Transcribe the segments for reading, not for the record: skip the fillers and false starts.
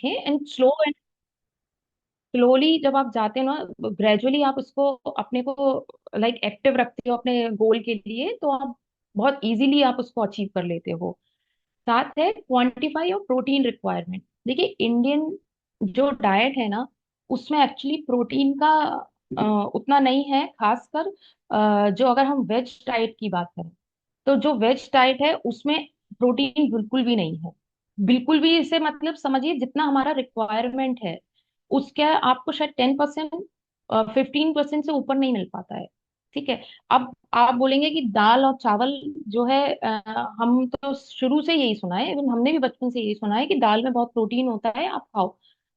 रखें and slowly जब आप जाते हो ना, ग्रेजुअली आप उसको अपने को लाइक एक्टिव रखते हो अपने गोल के लिए, तो आप बहुत इजीली आप उसको अचीव कर लेते हो। साथ है क्वांटिफाई योर प्रोटीन रिक्वायरमेंट। देखिए इंडियन जो डाइट है ना, उसमें एक्चुअली प्रोटीन का अ, उतना नहीं है, खासकर जो अगर हम वेज डाइट की बात करें, तो जो वेज डाइट है उसमें प्रोटीन बिल्कुल भी नहीं है। बिल्कुल भी, इसे मतलब समझिए जितना हमारा रिक्वायरमेंट है उसका आपको शायद 10%, 15% से ऊपर नहीं मिल पाता है। ठीक है। अब आप बोलेंगे कि दाल और चावल जो है, हम तो शुरू से यही सुना है, इवन हमने भी बचपन से यही सुना है कि दाल में बहुत प्रोटीन होता है, आप खाओ।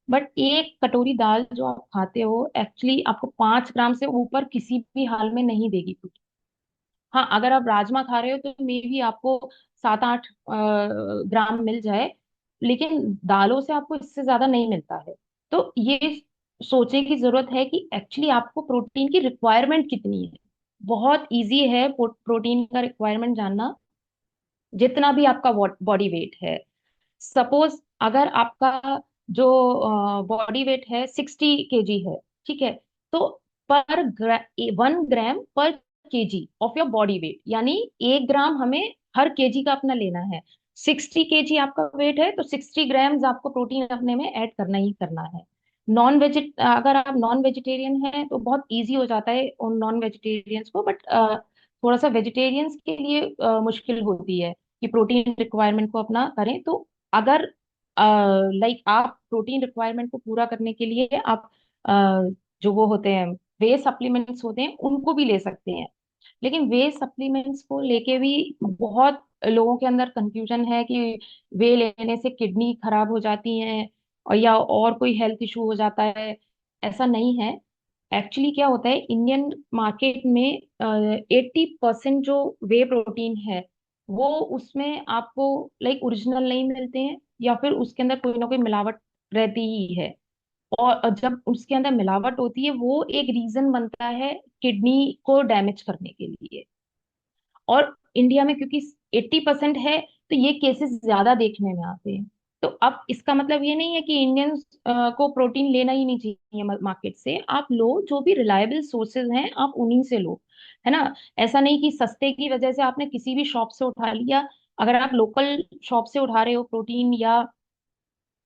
बट एक कटोरी दाल जो आप खाते हो एक्चुअली आपको 5 ग्राम से ऊपर किसी भी हाल में नहीं देगी। हाँ, अगर आप राजमा खा रहे हो तो मे भी आपको 7-8 ग्राम मिल जाए, लेकिन दालों से आपको इससे ज्यादा नहीं मिलता है। तो ये सोचने की जरूरत है कि एक्चुअली आपको प्रोटीन की रिक्वायरमेंट कितनी है। बहुत इजी है प्रोटीन का रिक्वायरमेंट जानना। जितना भी आपका बॉडी वेट है, सपोज अगर आपका जो बॉडी वेट है 60 केजी है, ठीक है, तो 1 ग्राम पर KG of your body weight, यानी 1 ग्राम हमें हर केजी का अपना लेना है। 60 केजी आपका वेट है तो 60 ग्राम्स आपको प्रोटीन अपने में ऐड करना ही करना है। नॉन वेजिट अगर आप नॉन वेजिटेरियन हैं तो बहुत इजी हो जाता है उन नॉन वेजिटेरियंस को, बट थोड़ा सा वेजिटेरियंस के लिए मुश्किल होती है कि प्रोटीन रिक्वायरमेंट को अपना करें। तो अगर लाइक आप प्रोटीन रिक्वायरमेंट को पूरा करने के लिए आप जो वो होते हैं वे सप्लीमेंट्स होते हैं उनको भी ले सकते हैं। लेकिन वे सप्लीमेंट्स को लेके भी बहुत लोगों के अंदर कंफ्यूजन है कि वे लेने से किडनी खराब हो जाती है और या और कोई हेल्थ इशू हो जाता है। ऐसा नहीं है। एक्चुअली क्या होता है, इंडियन मार्केट में 80% जो वे प्रोटीन है वो उसमें आपको लाइक ओरिजिनल नहीं मिलते हैं, या फिर उसके अंदर कोई ना कोई मिलावट रहती ही है। और जब उसके अंदर मिलावट होती है वो एक रीजन बनता है किडनी को डैमेज करने के लिए। और इंडिया में क्योंकि 80% है तो ये केसेस ज्यादा देखने में आते हैं। तो अब इसका मतलब ये नहीं है कि इंडियंस को प्रोटीन लेना ही नहीं चाहिए मार्केट से। आप लो, जो भी रिलायबल सोर्सेज हैं आप उन्हीं से लो, है ना। ऐसा नहीं कि सस्ते की वजह से आपने किसी भी शॉप से उठा लिया। अगर आप लोकल शॉप से उठा रहे हो प्रोटीन, या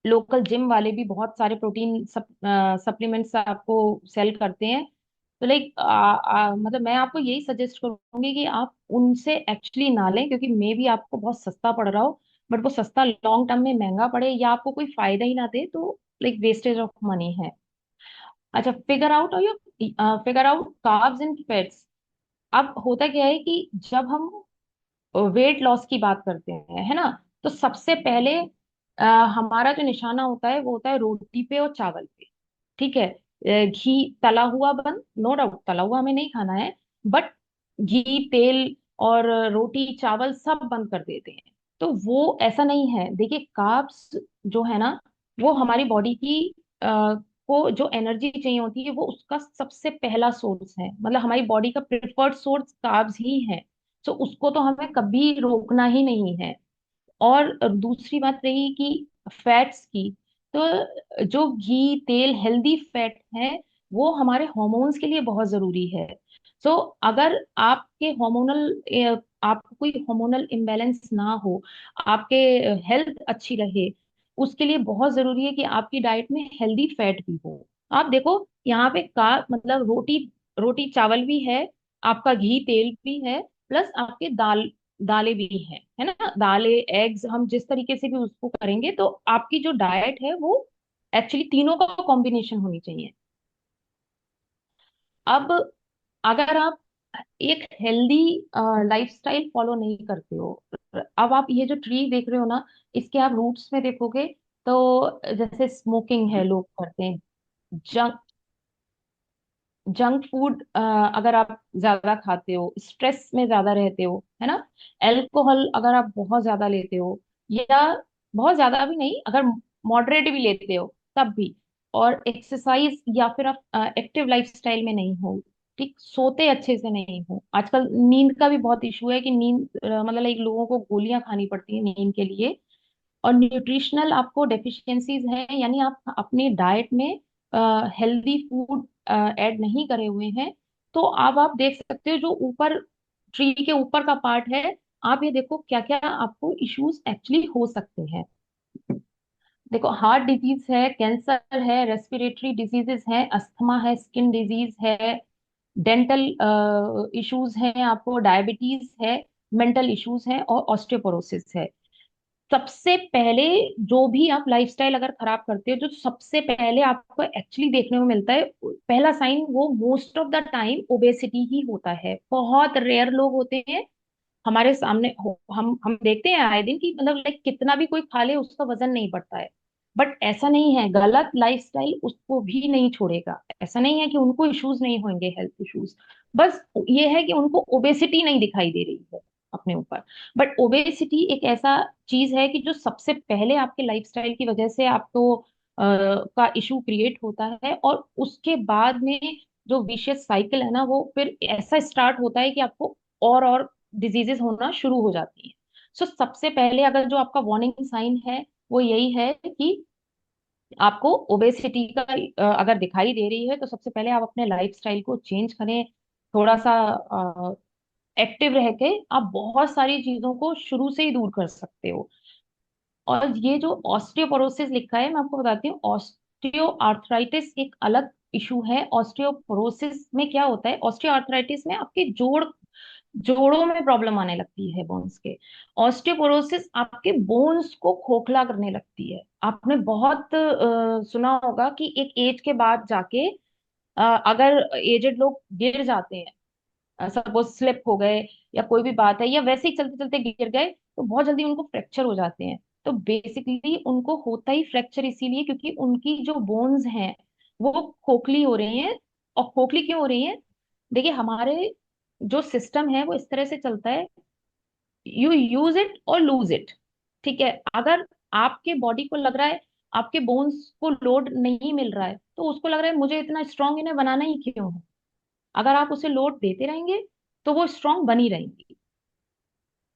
लोकल जिम वाले भी बहुत सारे प्रोटीन सप्लीमेंट्स आपको सेल करते हैं, तो लाइक मतलब मैं आपको यही सजेस्ट करूंगी कि आप उनसे एक्चुअली ना लें, क्योंकि मे भी आपको बहुत सस्ता पड़ रहा हो, बट वो सस्ता लॉन्ग टर्म में महंगा पड़े या आपको कोई फायदा ही ना दे, तो लाइक वेस्टेज ऑफ मनी है। अच्छा, figure out carbs and fats. अब होता क्या है कि जब हम वेट लॉस की बात करते हैं, है ना, तो सबसे पहले हमारा जो निशाना होता है वो होता है रोटी पे और चावल पे। ठीक है। घी तला हुआ बंद, नो डाउट तला हुआ हमें नहीं खाना है, बट घी तेल और रोटी चावल सब बंद कर देते हैं। तो वो ऐसा नहीं है। देखिए कार्ब्स जो है ना, वो हमारी बॉडी की को जो एनर्जी चाहिए होती है वो उसका सबसे पहला सोर्स है, मतलब हमारी बॉडी का प्रिफर्ड सोर्स कार्ब्स ही है। तो उसको तो हमें कभी रोकना ही नहीं है। और दूसरी बात रही कि फैट्स की, तो जो घी तेल हेल्दी फैट है वो हमारे हॉर्मोन्स के लिए बहुत जरूरी है। सो अगर आपके आपको कोई हार्मोनल इम्बेलेंस ना हो, आपके हेल्थ अच्छी रहे, उसके लिए बहुत जरूरी है कि आपकी डाइट में हेल्दी फैट भी हो। आप देखो यहाँ पे का मतलब रोटी रोटी चावल भी है, आपका घी तेल भी है, प्लस आपके दालें भी हैं, है ना। दालें एग्स हम जिस तरीके से भी उसको करेंगे तो आपकी जो डाइट है वो एक्चुअली तीनों का कॉम्बिनेशन होनी चाहिए। अब अगर आप एक हेल्दी लाइफस्टाइल फॉलो नहीं करते हो, अब आप ये जो ट्री देख रहे हो ना, इसके आप रूट्स में देखोगे तो जैसे स्मोकिंग है लोग करते हैं, जंक जंक फूड अगर आप ज्यादा खाते हो, स्ट्रेस में ज्यादा रहते हो, है ना, अल्कोहल अगर आप बहुत ज्यादा लेते हो, या बहुत ज्यादा भी नहीं, अगर मॉडरेट भी लेते हो तब भी, और एक्सरसाइज या फिर आप एक्टिव लाइफस्टाइल में नहीं हो, ठीक, सोते अच्छे से नहीं हो। आजकल नींद का भी बहुत इशू है कि नींद मतलब लाइक लोगों को गोलियां खानी पड़ती है नींद के लिए। और न्यूट्रिशनल आपको डेफिशिएंसीज हैं, यानी आप अपनी डाइट में हेल्दी फूड ऐड नहीं करे हुए हैं, तो अब आप देख सकते हो जो ऊपर ट्री के ऊपर का पार्ट है, आप ये देखो क्या क्या आपको इश्यूज एक्चुअली हो सकते हैं। देखो, हार्ट डिजीज है, कैंसर है, रेस्पिरेटरी डिजीजेस है, अस्थमा है, स्किन डिजीज है, डेंटल इश्यूज हैं, आपको डायबिटीज है, मेंटल इश्यूज हैं, और ऑस्टियोपोरोसिस है। सबसे पहले जो भी आप लाइफस्टाइल अगर खराब करते हो, जो सबसे पहले आपको एक्चुअली देखने को मिलता है, पहला साइन वो most of the time obesity ही होता है। बहुत रेयर लोग होते हैं हमारे सामने हम देखते हैं आए दिन कि मतलब लाइक कितना भी कोई खा ले उसका वजन नहीं बढ़ता है। बट ऐसा नहीं है, गलत लाइफस्टाइल उसको भी नहीं छोड़ेगा। ऐसा नहीं है कि उनको इश्यूज नहीं होंगे, हेल्थ इश्यूज, बस ये है कि उनको ओबेसिटी नहीं दिखाई दे रही है अपने ऊपर। बट ओबेसिटी एक ऐसा चीज है कि जो सबसे पहले आपके लाइफस्टाइल की वजह से आपको का इशू क्रिएट होता है, और उसके बाद में जो विशियस साइकिल है ना, वो फिर ऐसा स्टार्ट होता है कि आपको और डिजीजेस होना शुरू हो जाती हैं। सो सबसे पहले अगर जो आपका वार्निंग साइन है वो यही है कि आपको ओबेसिटी का अगर दिखाई दे रही है, तो सबसे पहले आप अपने लाइफस्टाइल को चेंज करें। थोड़ा सा एक्टिव रह के आप बहुत सारी चीजों को शुरू से ही दूर कर सकते हो। और ये जो ऑस्टियोपोरोसिस लिखा है, मैं आपको बताती हूँ, ऑस्टियो आर्थराइटिस एक अलग इशू है। ऑस्टियोपोरोसिस में क्या होता है, ऑस्टियो आर्थराइटिस में आपके जोड़ों में प्रॉब्लम आने लगती है, बोन्स के। ऑस्टियोपोरोसिस आपके बोन्स को खोखला करने लगती है। आपने बहुत सुना होगा कि एक एज के बाद जाके अगर एजेड लोग गिर जाते हैं, सपोज स्लिप हो गए या कोई भी बात है, या वैसे ही चलते चलते गिर गए, तो बहुत जल्दी उनको फ्रैक्चर हो जाते हैं। तो बेसिकली उनको होता ही फ्रैक्चर इसीलिए क्योंकि उनकी जो बोन्स हैं वो खोखली हो रही हैं। और खोखली क्यों हो रही हैं? देखिए, हमारे जो सिस्टम है वो इस तरह से चलता है, यू यूज इट और लूज इट। ठीक है, अगर आपके बॉडी को लग रहा है आपके बोन्स को लोड नहीं मिल रहा है, तो उसको लग रहा है मुझे इतना स्ट्रांग इन्हें बनाना ही क्यों है। अगर आप उसे लोड देते रहेंगे तो वो स्ट्रांग बनी रहेंगी।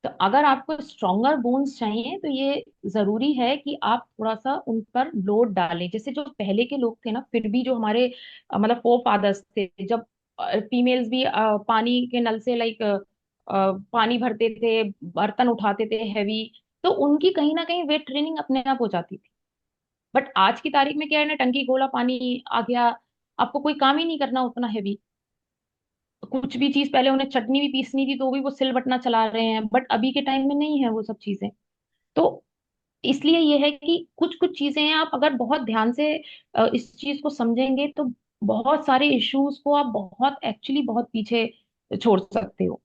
तो अगर आपको स्ट्रॉन्गर बोन्स चाहिए, तो ये जरूरी है कि आप थोड़ा सा उन पर लोड डालें। जैसे जो पहले के लोग थे ना, फिर भी जो हमारे मतलब फोर फादर्स थे, जब फीमेल्स भी पानी के नल से लाइक पानी भरते थे, बर्तन उठाते थे हैवी, तो उनकी कहीं ना कहीं वेट ट्रेनिंग अपने आप हो जाती थी। बट आज की तारीख में क्या है ना, टंकी खोला, पानी आ गया, आपको कोई काम ही नहीं करना उतना हैवी। कुछ भी चीज, पहले उन्हें चटनी भी पीसनी थी तो भी वो सिल बटना चला रहे हैं, बट अभी के टाइम में नहीं है वो सब चीजें। तो इसलिए ये है कि कुछ कुछ चीजें हैं, आप अगर बहुत ध्यान से इस चीज को समझेंगे तो बहुत सारे इश्यूज को आप बहुत एक्चुअली बहुत पीछे छोड़ सकते हो।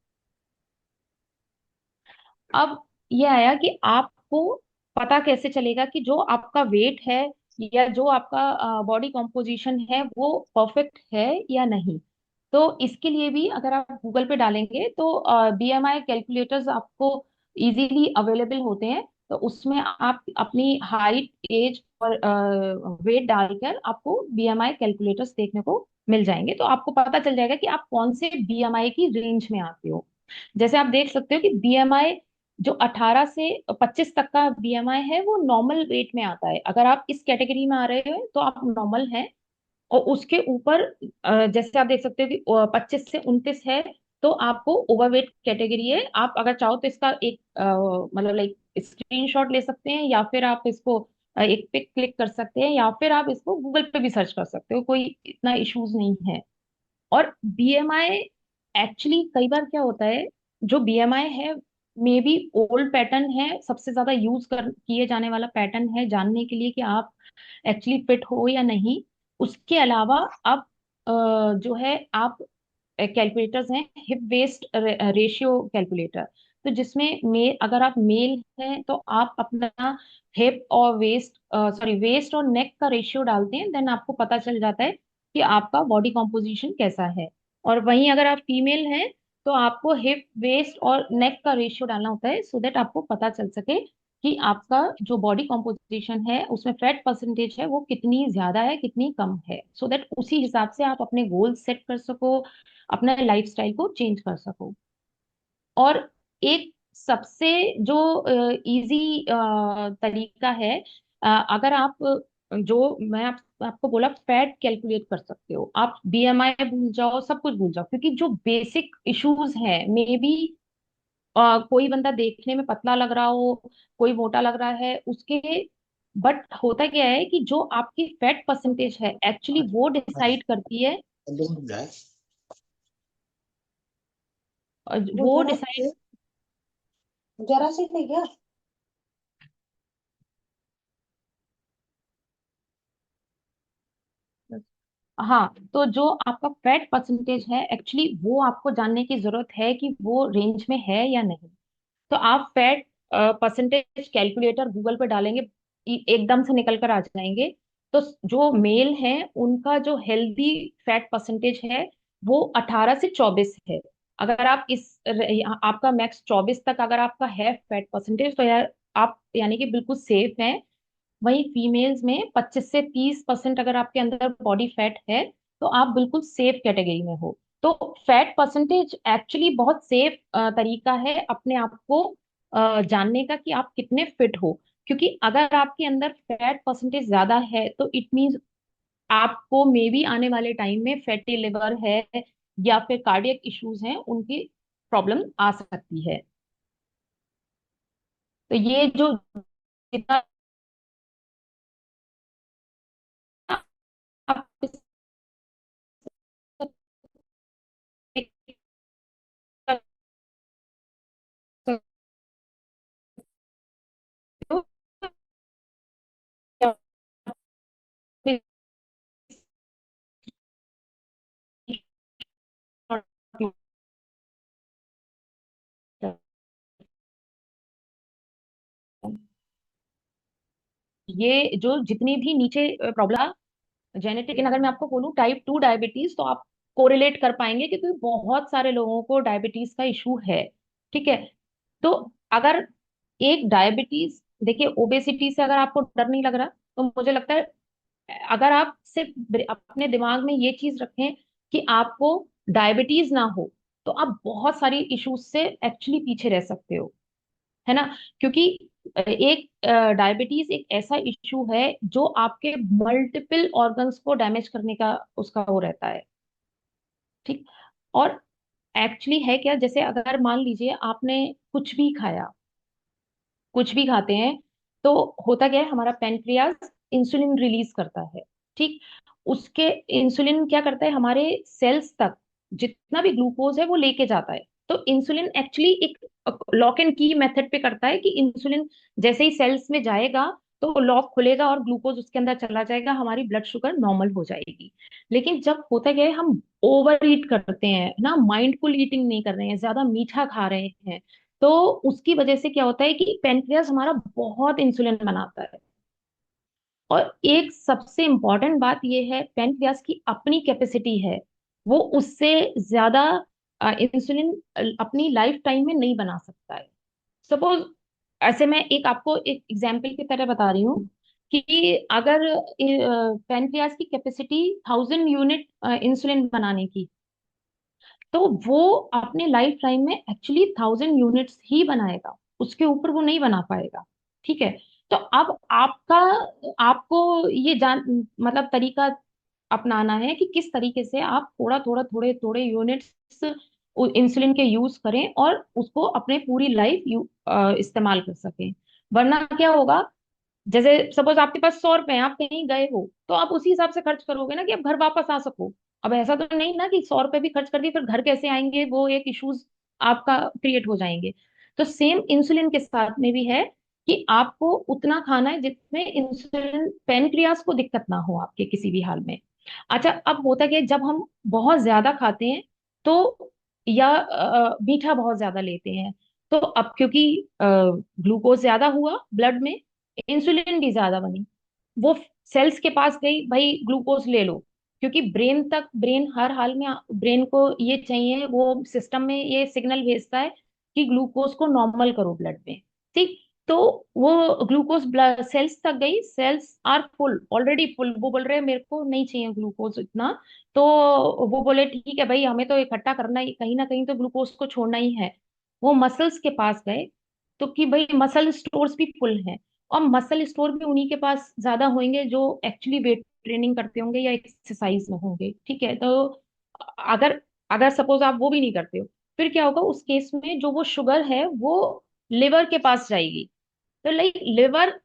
अब ये आया कि आपको पता कैसे चलेगा कि जो आपका वेट है या जो आपका बॉडी कॉम्पोजिशन है वो परफेक्ट है या नहीं। तो इसके लिए भी अगर आप गूगल पे डालेंगे तो बीएमआई कैलकुलेटर्स आपको इजीली अवेलेबल होते हैं। तो उसमें आप अपनी हाइट, एज और वेट डालकर आपको बीएमआई कैलकुलेटर्स देखने को मिल जाएंगे। तो आपको पता चल जाएगा कि आप कौन से बीएमआई की रेंज में आते हो। जैसे आप देख सकते हो कि बीएमआई जो 18 से 25 तक का बीएमआई है वो नॉर्मल वेट में आता है। अगर आप इस कैटेगरी में आ रहे हो तो आप नॉर्मल हैं। और उसके ऊपर जैसे आप देख सकते हो कि 25 से 29 है, तो आपको ओवरवेट कैटेगरी है। आप अगर चाहो तो इसका एक मतलब लाइक स्क्रीनशॉट ले सकते हैं, या फिर आप इसको एक पिक क्लिक कर सकते हैं, या फिर आप इसको गूगल पे भी सर्च कर सकते हो, कोई इतना इश्यूज नहीं है। और बीएमआई एक्चुअली कई बार क्या होता है, जो बीएमआई है मे बी ओल्ड पैटर्न है, सबसे ज्यादा यूज कर किए जाने वाला पैटर्न है जानने के लिए कि आप एक्चुअली फिट हो या नहीं। उसके अलावा आप जो है आप कैलकुलेटर्स हैं, हिप वेस्ट रेशियो कैलकुलेटर। तो जिसमें अगर आप मेल हैं तो आप अपना हिप और वेस्ट और नेक का रेशियो डालते हैं, देन आपको पता चल जाता है कि आपका बॉडी कॉम्पोजिशन कैसा है। और वहीं अगर आप फीमेल हैं तो आपको हिप, वेस्ट और नेक का रेशियो डालना होता है, सो दैट आपको पता चल सके कि आपका जो बॉडी कॉम्पोजिशन है उसमें फैट परसेंटेज है वो कितनी ज्यादा है कितनी कम है, सो दैट उसी हिसाब से आप अपने गोल सेट कर सको, अपना लाइफस्टाइल को चेंज कर सको। और एक सबसे जो इजी तरीका है, अगर आप आपको बोला फैट कैलकुलेट कर सकते हो, आप बीएमआई भूल जाओ, सब कुछ भूल जाओ, क्योंकि जो बेसिक इश्यूज हैं, मे बी कोई बंदा देखने में पतला लग रहा हो, कोई मोटा लग रहा है उसके, बट होता क्या है कि जो आपकी फैट परसेंटेज है एक्चुअली वो डिसाइड करती है, वो वो जरा डिसाइड। से जरा से थे क्या? हाँ, तो जो आपका फैट परसेंटेज है एक्चुअली वो आपको जानने की जरूरत है कि वो रेंज में है या नहीं। तो आप फैट परसेंटेज कैलकुलेटर गूगल पे डालेंगे, एकदम से निकल कर आ जाएंगे। तो जो मेल हैं उनका जो हेल्दी फैट परसेंटेज है वो 18 से 24 है। अगर आप आपका मैक्स 24 तक अगर आपका है फैट परसेंटेज, तो यार आप यानी कि बिल्कुल सेफ हैं। वहीं फीमेल्स में 25 से 30% अगर आपके अंदर बॉडी फैट है, तो आप बिल्कुल सेफ कैटेगरी में हो। तो फैट परसेंटेज एक्चुअली बहुत सेफ तरीका है अपने आप को जानने का कि आप कितने फिट हो। क्योंकि अगर आपके अंदर फैट परसेंटेज ज्यादा है तो इट मीन्स आपको मे बी आने वाले टाइम में फैटी लिवर है या फिर कार्डियक इश्यूज हैं, उनकी प्रॉब्लम आ सकती है। तो ये जो जितना आप ये जो जितनी भी नीचे प्रॉब्लम जेनेटिक, लेकिन अगर मैं आपको बोलूं टाइप 2 डायबिटीज, तो आप कोरिलेट कर पाएंगे क्योंकि बहुत सारे लोगों को डायबिटीज का इशू है। ठीक है। तो अगर एक डायबिटीज, देखिए ओबेसिटी से अगर आपको डर नहीं लग रहा, तो मुझे लगता है अगर आप सिर्फ अपने दिमाग में ये चीज रखें कि आपको डायबिटीज ना हो, तो आप बहुत सारी इश्यूज से एक्चुअली पीछे रह सकते हो, है ना। क्योंकि एक डायबिटीज एक ऐसा इश्यू है जो आपके मल्टीपल ऑर्गन्स को डैमेज करने का उसका वो रहता है। ठीक। और एक्चुअली है क्या, जैसे अगर मान लीजिए आपने कुछ भी खाया, कुछ भी खाते हैं, तो होता क्या है, हमारा पेनक्रियास इंसुलिन रिलीज करता है। ठीक। उसके इंसुलिन क्या करता है, हमारे सेल्स तक जितना भी ग्लूकोज है वो लेके जाता है। तो इंसुलिन एक्चुअली एक लॉक एंड की मेथड पे करता है कि इंसुलिन जैसे ही सेल्स में जाएगा तो लॉक खुलेगा और ग्लूकोज उसके अंदर चला जाएगा, हमारी ब्लड शुगर नॉर्मल हो जाएगी। लेकिन जब होता क्या है, हम ओवर ईट करते हैं ना, माइंडफुल ईटिंग नहीं कर रहे हैं, ज्यादा मीठा खा रहे हैं, तो उसकी वजह से क्या होता है कि पेनक्रियास हमारा बहुत इंसुलिन बनाता है। और एक सबसे इंपॉर्टेंट बात यह है, पेनक्रियास की अपनी कैपेसिटी है, वो उससे ज्यादा इंसुलिन अपनी लाइफ टाइम में नहीं बना सकता है। सपोज, ऐसे मैं एक आपको एक एग्जाम्पल की तरह बता रही हूँ कि अगर पेनक्रियास की कैपेसिटी 1000 यूनिट इंसुलिन बनाने की, तो वो अपने लाइफ टाइम में एक्चुअली 1000 यूनिट्स ही बनाएगा, उसके ऊपर वो नहीं बना पाएगा। ठीक है। तो अब आपका आपको ये जान मतलब तरीका अपनाना है कि किस तरीके से आप थोड़ा थोड़ा थोड़े थोड़े यूनिट्स इंसुलिन के यूज करें और उसको अपने पूरी लाइफ इस्तेमाल कर सकें। वरना क्या होगा, जैसे सपोज आपके पास 100 रुपए हैं, आप कहीं गए हो, तो आप उसी हिसाब से खर्च करोगे ना कि आप घर वापस आ सको। अब ऐसा तो नहीं ना कि 100 रुपए भी खर्च कर दिए फिर घर कैसे आएंगे, वो एक इश्यूज आपका क्रिएट हो जाएंगे। तो सेम इंसुलिन के साथ में भी है कि आपको उतना खाना है जिसमें इंसुलिन पेनक्रियास को दिक्कत ना हो आपके किसी भी हाल में। अच्छा, अब होता क्या है, जब हम बहुत ज्यादा खाते हैं तो या मीठा बहुत ज्यादा लेते हैं, तो अब क्योंकि ग्लूकोज ज्यादा हुआ ब्लड में, इंसुलिन भी ज्यादा बनी, वो सेल्स के पास गई, भाई ग्लूकोज ले लो। क्योंकि ब्रेन हर हाल में ब्रेन को ये चाहिए, वो सिस्टम में ये सिग्नल भेजता है कि ग्लूकोज को नॉर्मल करो ब्लड में। ठीक। तो वो ग्लूकोज ब्लड सेल्स तक गई, cells are full, already full, वो बोल रहे हैं मेरे को नहीं चाहिए ग्लूकोज इतना। तो वो बोले ठीक है भाई, हमें तो इकट्ठा करना ही, कहीं ना कहीं तो ग्लूकोज को छोड़ना ही है। वो मसल्स के पास गए, तो कि भाई मसल स्टोर्स भी फुल हैं, और मसल स्टोर भी उन्हीं के पास ज्यादा होंगे जो एक्चुअली वेट ट्रेनिंग करते होंगे या एक्सरसाइज में होंगे। ठीक है, तो अगर अगर सपोज आप वो भी नहीं करते हो, फिर क्या होगा उस केस में, जो वो शुगर है वो लिवर के पास जाएगी। तो like liver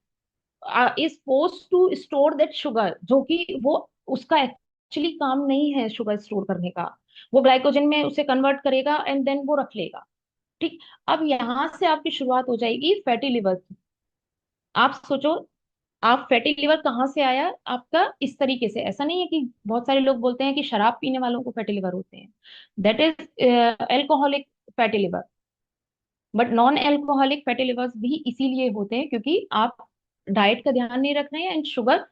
is force to store that sugar, जो कि वो उसका एक्चुअली काम नहीं है शुगर स्टोर करने का। वो ग्लाइकोजन में उसे कन्वर्ट करेगा एंड देन वो रख लेगा। ठीक। अब यहां से आपकी शुरुआत हो जाएगी फैटी लिवर की। आप सोचो, आप फैटी लिवर कहाँ से आया आपका? इस तरीके से, ऐसा नहीं है कि बहुत सारे लोग बोलते हैं कि शराब पीने वालों को फैटी लिवर होते हैं, that is alcoholic fatty liver. But non alcoholic fatty levers भी इसीलिए होते हैं क्योंकि आप डाइट का ध्यान नहीं रख रहे हैं एंड शुगर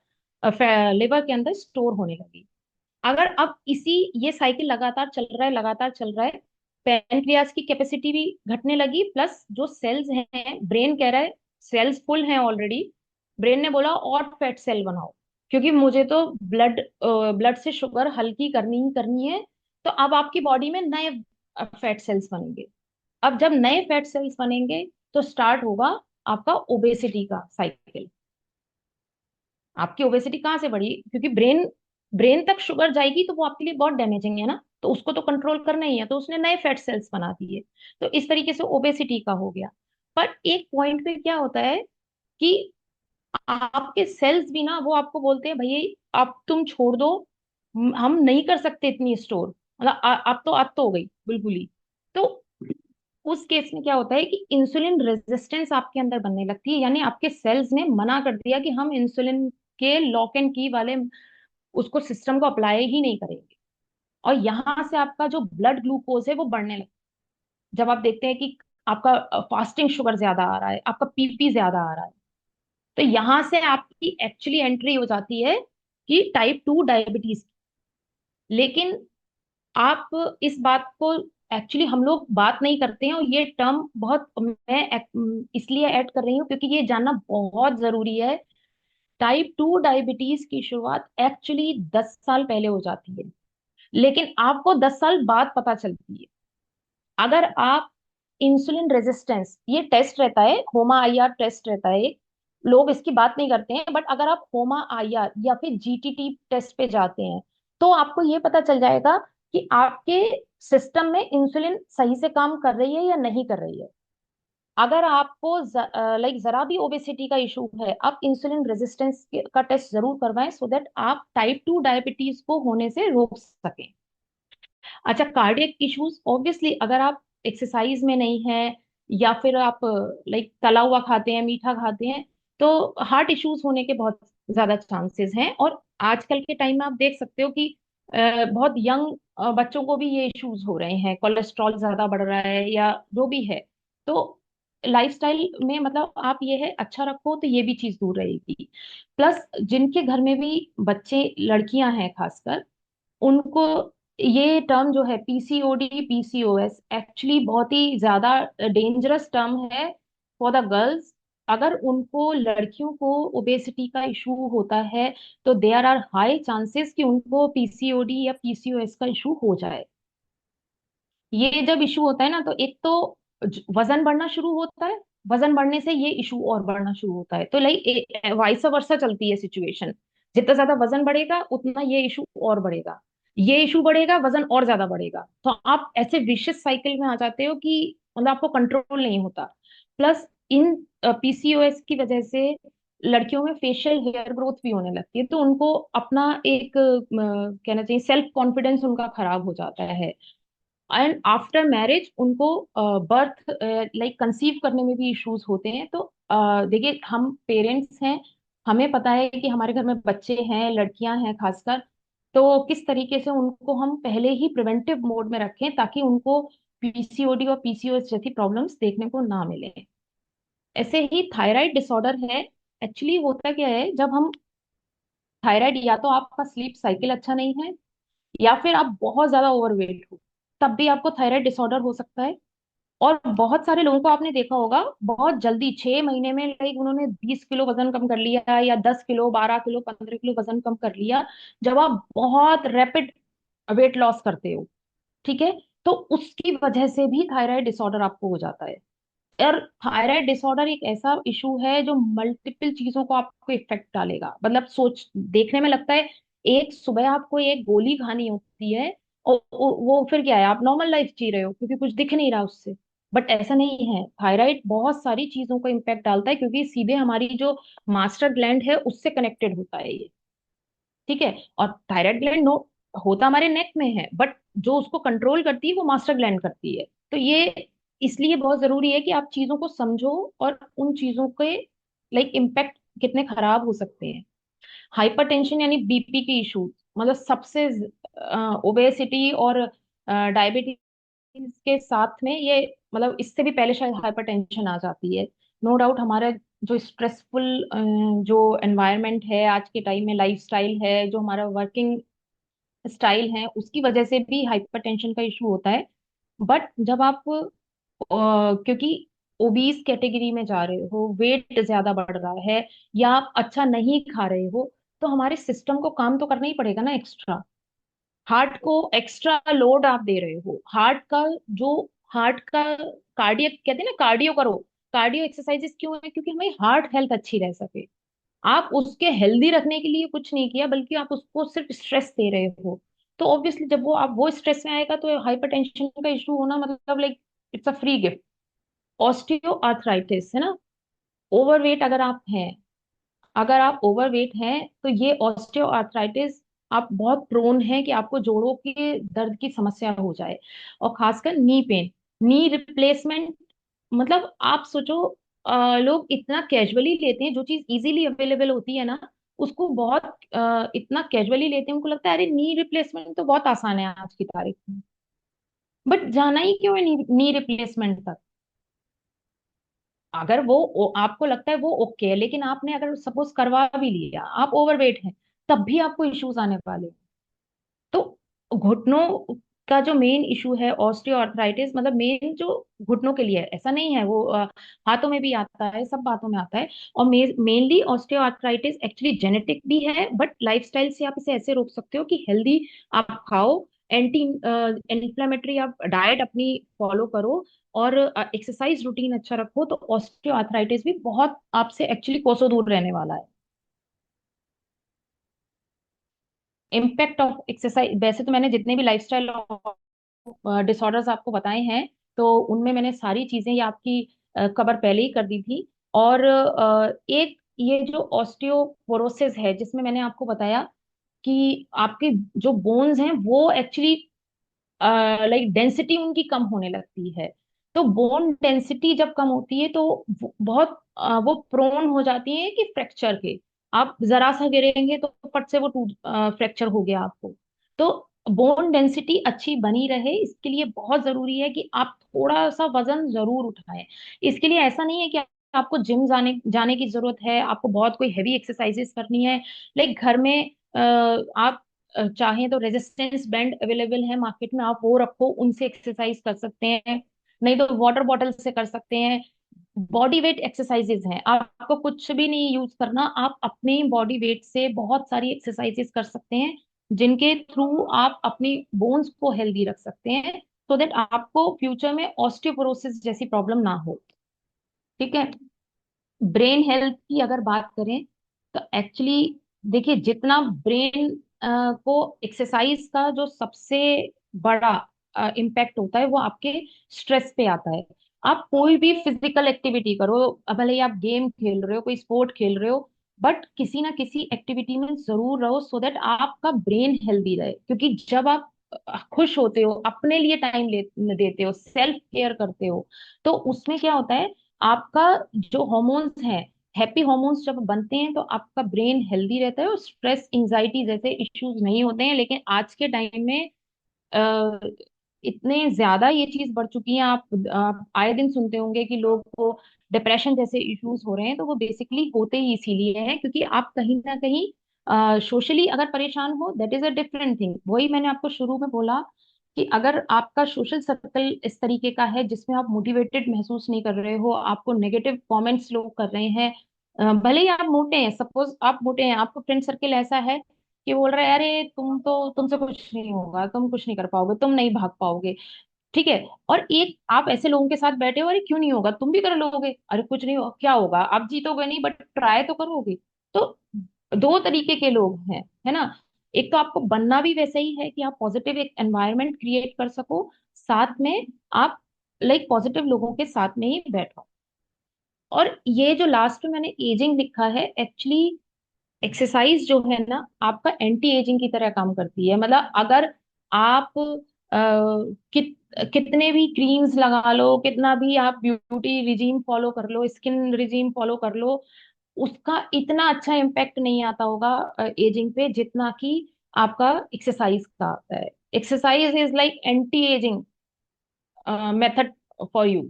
लिवर के अंदर स्टोर होने लगी। अगर अब इसी ये साइकिल लगातार चल रहा है, लगातार चल रहा है, पैनक्रियाज की कैपेसिटी भी घटने लगी, प्लस जो सेल्स हैं, ब्रेन कह रहा है सेल्स फुल हैं ऑलरेडी, ब्रेन ने बोला और फैट सेल बनाओ, क्योंकि मुझे तो ब्लड ब्लड से शुगर हल्की करनी ही करनी है। तो अब आपकी बॉडी में नए फैट सेल्स बनेंगे। अब जब नए फैट सेल्स बनेंगे तो स्टार्ट होगा आपका ओबेसिटी का साइकिल। आपकी ओबेसिटी कहाँ से बढ़ी? क्योंकि ब्रेन ब्रेन तक शुगर जाएगी तो वो आपके लिए बहुत डैमेजिंग है ना, तो उसको तो कंट्रोल करना ही है, तो उसने नए फैट सेल्स बना दिए। तो इस तरीके से ओबेसिटी का हो गया। पर एक पॉइंट पे क्या होता है कि आपके सेल्स भी ना, वो आपको बोलते हैं भैया आप तुम छोड़ दो, हम नहीं कर सकते इतनी स्टोर, मतलब अब तो हो गई बिल्कुल ही। तो उस केस में क्या होता है कि इंसुलिन रेजिस्टेंस आपके अंदर बनने लगती है, यानी आपके सेल्स ने मना कर दिया कि हम इंसुलिन के लॉक एंड की वाले उसको सिस्टम को अप्लाई ही नहीं करेंगे। और यहाँ से आपका जो ब्लड ग्लूकोज है वो बढ़ने लगता है। जब आप देखते हैं कि आपका फास्टिंग शुगर ज्यादा आ रहा है, आपका पीपी ज्यादा आ रहा है, तो यहाँ से आपकी एक्चुअली एंट्री हो जाती है कि टाइप 2 डायबिटीज। लेकिन आप इस बात को एक्चुअली हम लोग बात नहीं करते हैं, और ये टर्म बहुत मैं इसलिए ऐड कर रही हूँ क्योंकि ये जानना बहुत जरूरी है। टाइप 2 डायबिटीज की शुरुआत एक्चुअली 10 साल पहले हो जाती है, लेकिन आपको 10 साल बाद पता चलती है। अगर आप इंसुलिन रेजिस्टेंस, ये टेस्ट रहता है, होमा आईआर टेस्ट रहता है, लोग इसकी बात नहीं करते हैं, बट अगर आप होमा आईआर या फिर जीटीटी टेस्ट पे जाते हैं तो आपको ये पता चल जाएगा कि आपके सिस्टम में इंसुलिन सही से काम कर रही है या नहीं कर रही है। अगर आपको लाइक जरा भी ओबेसिटी का इशू है, आप इंसुलिन रेजिस्टेंस का टेस्ट जरूर करवाएं, सो दैट आप टाइप 2 डायबिटीज को होने से रोक सकें। अच्छा, कार्डियक इश्यूज ऑब्वियसली, अगर आप एक्सरसाइज में नहीं है या फिर आप लाइक तला हुआ खाते हैं, मीठा खाते हैं, तो हार्ट इश्यूज होने के बहुत ज्यादा चांसेस हैं। और आजकल के टाइम में आप देख सकते हो कि बहुत यंग बच्चों को भी ये इश्यूज हो रहे हैं, कोलेस्ट्रॉल ज्यादा बढ़ रहा है या जो भी है। तो लाइफस्टाइल में मतलब आप ये है अच्छा रखो तो ये भी चीज दूर रहेगी। प्लस जिनके घर में भी बच्चे, लड़कियां हैं खासकर, उनको ये टर्म जो है पीसीओडी पीसीओएस एक्चुअली बहुत ही ज्यादा डेंजरस टर्म है फॉर द गर्ल्स। अगर उनको, लड़कियों को ओबेसिटी का इशू होता है तो देयर आर हाई चांसेस कि उनको पीसीओडी या पीसीओएस का इशू हो जाए। ये जब इशू होता है ना, तो एक तो वजन बढ़ना शुरू होता है, वजन बढ़ने से ये इशू और बढ़ना शुरू होता है, तो लाइक वाइस वर्सा चलती है सिचुएशन। जितना ज्यादा वजन बढ़ेगा उतना ये इशू और बढ़ेगा, ये इशू बढ़ेगा वजन और ज्यादा बढ़ेगा, तो आप ऐसे विशियस साइकिल में आ जाते हो कि मतलब आपको कंट्रोल नहीं होता। प्लस इन पीसीओएस की वजह से लड़कियों में फेशियल हेयर ग्रोथ भी होने लगती है, तो उनको अपना एक कहना चाहिए सेल्फ कॉन्फिडेंस उनका खराब हो जाता है। एंड आफ्टर मैरिज उनको बर्थ लाइक कंसीव करने में भी इश्यूज होते हैं। तो देखिए, हम पेरेंट्स हैं, हमें पता है कि हमारे घर में बच्चे हैं, लड़कियां हैं खासकर, तो किस तरीके से उनको हम पहले ही प्रिवेंटिव मोड में रखें ताकि उनको पीसीओडी और पीसीओएस जैसी प्रॉब्लम्स देखने को ना मिले। ऐसे ही थायराइड डिसऑर्डर है। एक्चुअली होता क्या है, जब हम थायराइड, या तो आपका स्लीप साइकिल अच्छा नहीं है या फिर आप बहुत ज्यादा ओवरवेट हो, तब भी आपको थायराइड डिसऑर्डर हो सकता है। और बहुत सारे लोगों को आपने देखा होगा, बहुत जल्दी 6 महीने में लाइक उन्होंने 20 किलो वजन कम कर लिया, या 10 किलो, 12 किलो, 15 किलो वजन कम कर लिया, जब आप बहुत रैपिड वेट लॉस करते हो। ठीक है, तो उसकी वजह से भी थायराइड डिसऑर्डर आपको हो जाता है। और थायराइड डिसऑर्डर एक ऐसा इशू है जो मल्टीपल चीजों को आपको इफेक्ट डालेगा। मतलब सोच, देखने में लगता है एक सुबह आपको एक गोली खानी होती है, और वो फिर क्या है, आप नॉर्मल लाइफ जी रहे हो क्योंकि कुछ दिख नहीं रहा उससे। बट ऐसा नहीं है, थायराइड बहुत सारी चीजों को इम्पेक्ट डालता है, क्योंकि सीधे हमारी जो मास्टर ग्लैंड है उससे कनेक्टेड होता है ये। ठीक है। और थायराइड ग्लैंड नो होता हमारे नेक में है, बट जो उसको कंट्रोल करती है वो मास्टर ग्लैंड करती है। तो ये इसलिए बहुत जरूरी है कि आप चीजों को समझो, और उन चीजों के लाइक इम्पैक्ट कितने खराब हो सकते हैं। हाइपरटेंशन यानी बीपी की इश्यूज, मतलब सबसे ओबेसिटी और डायबिटीज के साथ में ये, मतलब इससे भी पहले शायद हाइपरटेंशन आ जाती है। नो डाउट हमारा जो स्ट्रेसफुल जो एनवायरनमेंट है आज के टाइम में, लाइफस्टाइल है, जो हमारा वर्किंग स्टाइल है, उसकी वजह से भी हाइपरटेंशन का इशू होता है। बट जब आप क्योंकि ओबीज कैटेगरी में जा रहे हो, वेट ज्यादा बढ़ रहा है, या आप अच्छा नहीं खा रहे हो, तो हमारे सिस्टम को काम तो करना ही पड़ेगा ना एक्स्ट्रा। हार्ट को एक्स्ट्रा लोड आप दे रहे हो। जो हार्ट का कार्डियक कहते हैं ना, कार्डियो करो। कार्डियो एक्सरसाइजेस क्यों है? क्योंकि हमारी हार्ट हेल्थ अच्छी रह सके। आप उसके हेल्दी रखने के लिए कुछ नहीं किया, बल्कि आप उसको सिर्फ स्ट्रेस दे रहे हो। तो ऑब्वियसली जब वो आप वो स्ट्रेस में आएगा, तो हाइपरटेंशन का इशू होना मतलब like it's a free gift. Osteo arthritis है ना, ओवरवेट अगर आप ओवरवेट हैं, तो ये ऑस्टियो आर्थराइटिस आप बहुत प्रोन है कि आपको जोड़ों के दर्द की समस्या हो जाए। और खासकर नी पेन, नी रिप्लेसमेंट। मतलब आप सोचो, लोग इतना कैजुअली लेते हैं जो चीज इजीली अवेलेबल होती है ना, उसको बहुत इतना कैजुअली लेते हैं। उनको लगता है अरे नी रिप्लेसमेंट तो बहुत आसान है आज की तारीख में। बट जाना ही क्यों है नी रिप्लेसमेंट तक? अगर आपको लगता है वो ओके है, लेकिन आपने अगर सपोज करवा भी लिया, आप ओवरवेट हैं, तब भी आपको इश्यूज आने वाले हैं। तो घुटनों का जो मेन इशू है ऑस्टियोआर्थराइटिस, मतलब मेन जो घुटनों के लिए है, ऐसा नहीं है वो हाथों में भी आता है, सब बातों में आता है। और मेनली ऑस्टियोआर्थराइटिस एक्चुअली जेनेटिक भी है, बट लाइफस्टाइल से आप इसे ऐसे रोक सकते हो कि हेल्दी आप खाओ, एंटी इन्फ्लेमेटरी आप डाइट अपनी फॉलो करो, और एक्सरसाइज रूटीन अच्छा रखो, तो ऑस्टियोआर्थराइटिस भी बहुत आपसे एक्चुअली कोसों दूर रहने वाला है। इम्पैक्ट ऑफ एक्सरसाइज, वैसे तो मैंने जितने भी लाइफस्टाइल डिसऑर्डर्स आपको बताए हैं, तो उनमें मैंने सारी चीजें ये आपकी कवर पहले ही कर दी थी। और एक ये जो ऑस्टियोपोरोसिस है, जिसमें मैंने आपको बताया कि आपके जो बोन्स हैं वो एक्चुअली लाइक डेंसिटी उनकी कम होने लगती है। तो बोन डेंसिटी जब कम होती है, तो बहुत वो प्रोन हो जाती है कि फ्रैक्चर के। आप जरा सा गिरेंगे तो फट से वो टूट फ्रैक्चर हो गया आपको। तो बोन डेंसिटी अच्छी बनी रहे, इसके लिए बहुत जरूरी है कि आप थोड़ा सा वजन जरूर उठाएं। इसके लिए ऐसा नहीं है कि आपको जिम जाने जाने की जरूरत है, आपको बहुत कोई हैवी एक्सरसाइजेस करनी है। लाइक घर में आप चाहें तो रेजिस्टेंस बैंड अवेलेबल है मार्केट में, आप वो रखो, उनसे एक्सरसाइज कर सकते हैं। नहीं तो वाटर बॉटल से कर सकते हैं। बॉडी वेट एक्सरसाइजेज हैं, आपको कुछ भी नहीं यूज करना, आप अपने बॉडी वेट से बहुत सारी एक्सरसाइजेज कर सकते हैं, जिनके थ्रू आप अपनी बोन्स को हेल्दी रख सकते हैं, सो दैट आपको फ्यूचर में ऑस्टियोपोरोसिस जैसी प्रॉब्लम ना हो। ठीक है। ब्रेन हेल्थ की अगर बात करें, तो एक्चुअली देखिए, जितना ब्रेन को एक्सरसाइज का जो सबसे बड़ा इम्पैक्ट होता है, वो आपके स्ट्रेस पे आता है। आप कोई भी फिजिकल एक्टिविटी करो, अब भले ही आप गेम खेल रहे हो, कोई स्पोर्ट खेल रहे हो, बट किसी ना किसी एक्टिविटी में जरूर रहो, सो दैट आपका ब्रेन हेल्दी रहे। क्योंकि जब आप खुश होते हो, अपने लिए टाइम देते हो, सेल्फ केयर करते हो, तो उसमें क्या होता है, आपका जो हॉर्मोन्स हैं, हैप्पी हॉर्मोन्स जब बनते हैं, तो आपका ब्रेन हेल्दी रहता है, और स्ट्रेस एंजाइटी जैसे इश्यूज नहीं होते हैं। लेकिन आज के टाइम में अ, इतने ज्यादा ये चीज बढ़ चुकी है, आप आए दिन सुनते होंगे कि लोग को डिप्रेशन जैसे इश्यूज हो रहे हैं। तो वो बेसिकली होते ही इसीलिए हैं, क्योंकि आप कहीं ना कहीं सोशली अगर परेशान हो, that is a different thing. वही मैंने आपको शुरू में बोला कि अगर आपका सोशल सर्कल इस तरीके का है जिसमें आप मोटिवेटेड महसूस नहीं कर रहे हो, आपको नेगेटिव कमेंट्स लोग कर रहे हैं, भले ही आप मोटे हैं, सपोज आप मोटे हैं, आपको फ्रेंड सर्कल ऐसा है कि बोल रहा है अरे तुमसे कुछ नहीं होगा, तुम कुछ नहीं कर पाओगे, तुम नहीं भाग पाओगे, ठीक है। और एक आप ऐसे लोगों के साथ बैठे हो, अरे क्यों नहीं होगा, तुम भी कर लोगे, अरे कुछ नहीं होगा, क्या होगा, आप जीतोगे नहीं बट ट्राई तो करोगे। तो दो तरीके के लोग हैं, है ना। एक तो आपको बनना भी वैसा ही है कि आप पॉजिटिव एक एनवायरनमेंट क्रिएट कर सको, साथ में आप लाइक पॉजिटिव लोगों के साथ में ही बैठो। और ये जो लास्ट में मैंने एजिंग लिखा है, एक्चुअली एक्सरसाइज जो है ना आपका एंटी एजिंग की तरह काम करती है। मतलब अगर आप कितने भी क्रीम्स लगा लो, कितना भी आप ब्यूटी रिजीम फॉलो कर लो, स्किन रिजीम फॉलो कर लो, उसका इतना अच्छा इम्पैक्ट नहीं आता होगा एजिंग पे, जितना कि आपका एक्सरसाइज का आता है। Exercise is like anti ageing method for you.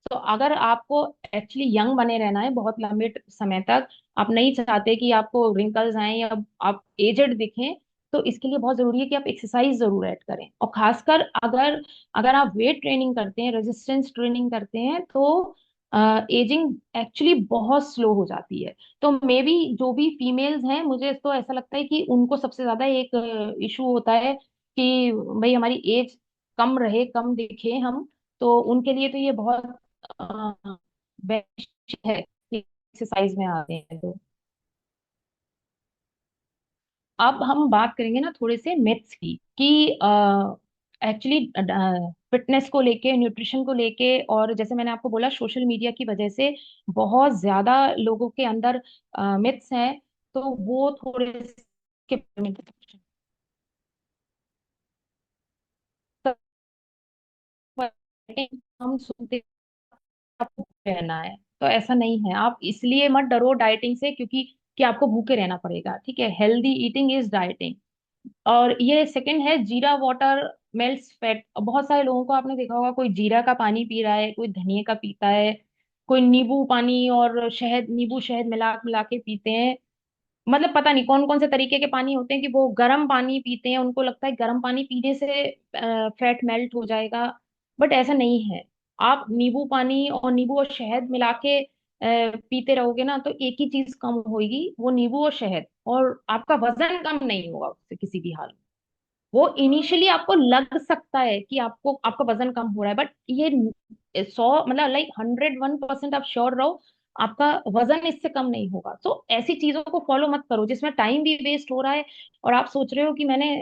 तो अगर आपको एक्चुअली यंग बने रहना है बहुत लंबे समय तक, आप नहीं चाहते कि आपको रिंकल्स आए या आप एजेड दिखें, तो इसके लिए बहुत जरूरी है कि आप एक्सरसाइज जरूर ऐड करें। और खासकर अगर अगर आप वेट ट्रेनिंग करते हैं, रेजिस्टेंस ट्रेनिंग करते हैं, तो एजिंग एक्चुअली बहुत स्लो हो जाती है। तो मे बी जो भी फीमेल्स हैं, मुझे तो ऐसा लगता है कि उनको सबसे ज्यादा एक इशू होता है कि भाई हमारी एज कम रहे, कम दिखे हम। तो उनके लिए तो ये बहुत बेस्ट है कि एक्सरसाइज में आते हैं। तो अब हम बात करेंगे ना थोड़े से मिथ्स की, कि एक्चुअली फिटनेस को लेके, न्यूट्रिशन को लेके, और जैसे मैंने आपको बोला सोशल मीडिया की वजह से बहुत ज्यादा लोगों के अंदर मिथ्स हैं। तो वो थोड़े से हम सुनते आपको भूखे रहना है, तो ऐसा नहीं है। आप इसलिए मत डरो डाइटिंग से, क्योंकि कि आपको भूखे रहना पड़ेगा। ठीक है, हेल्दी ईटिंग इज डाइटिंग। और ये सेकंड है, जीरा वाटर मेल्ट्स फैट। बहुत सारे लोगों को आपने देखा होगा, कोई जीरा का पानी पी रहा है, कोई धनिया का पीता है, कोई नींबू पानी और शहद, नींबू शहद मिला मिला के पीते हैं। मतलब पता नहीं कौन कौन से तरीके के पानी होते हैं कि वो गर्म पानी पीते हैं, उनको लगता है गर्म पानी पीने से फैट मेल्ट हो जाएगा। बट ऐसा नहीं है। आप नींबू पानी और नींबू और शहद मिला के पीते रहोगे ना, तो एक ही चीज कम होगी, वो नींबू और शहद। और आपका वजन कम नहीं होगा उससे किसी भी हाल में। वो इनिशियली आपको लग सकता है कि आपको आपका वजन कम हो रहा है, बट ये 100 मतलब लाइक 101% आप श्योर रहो, आपका वजन इससे कम नहीं होगा। तो ऐसी चीजों को फॉलो मत करो जिसमें टाइम भी वेस्ट हो रहा है, और आप सोच रहे हो कि मैंने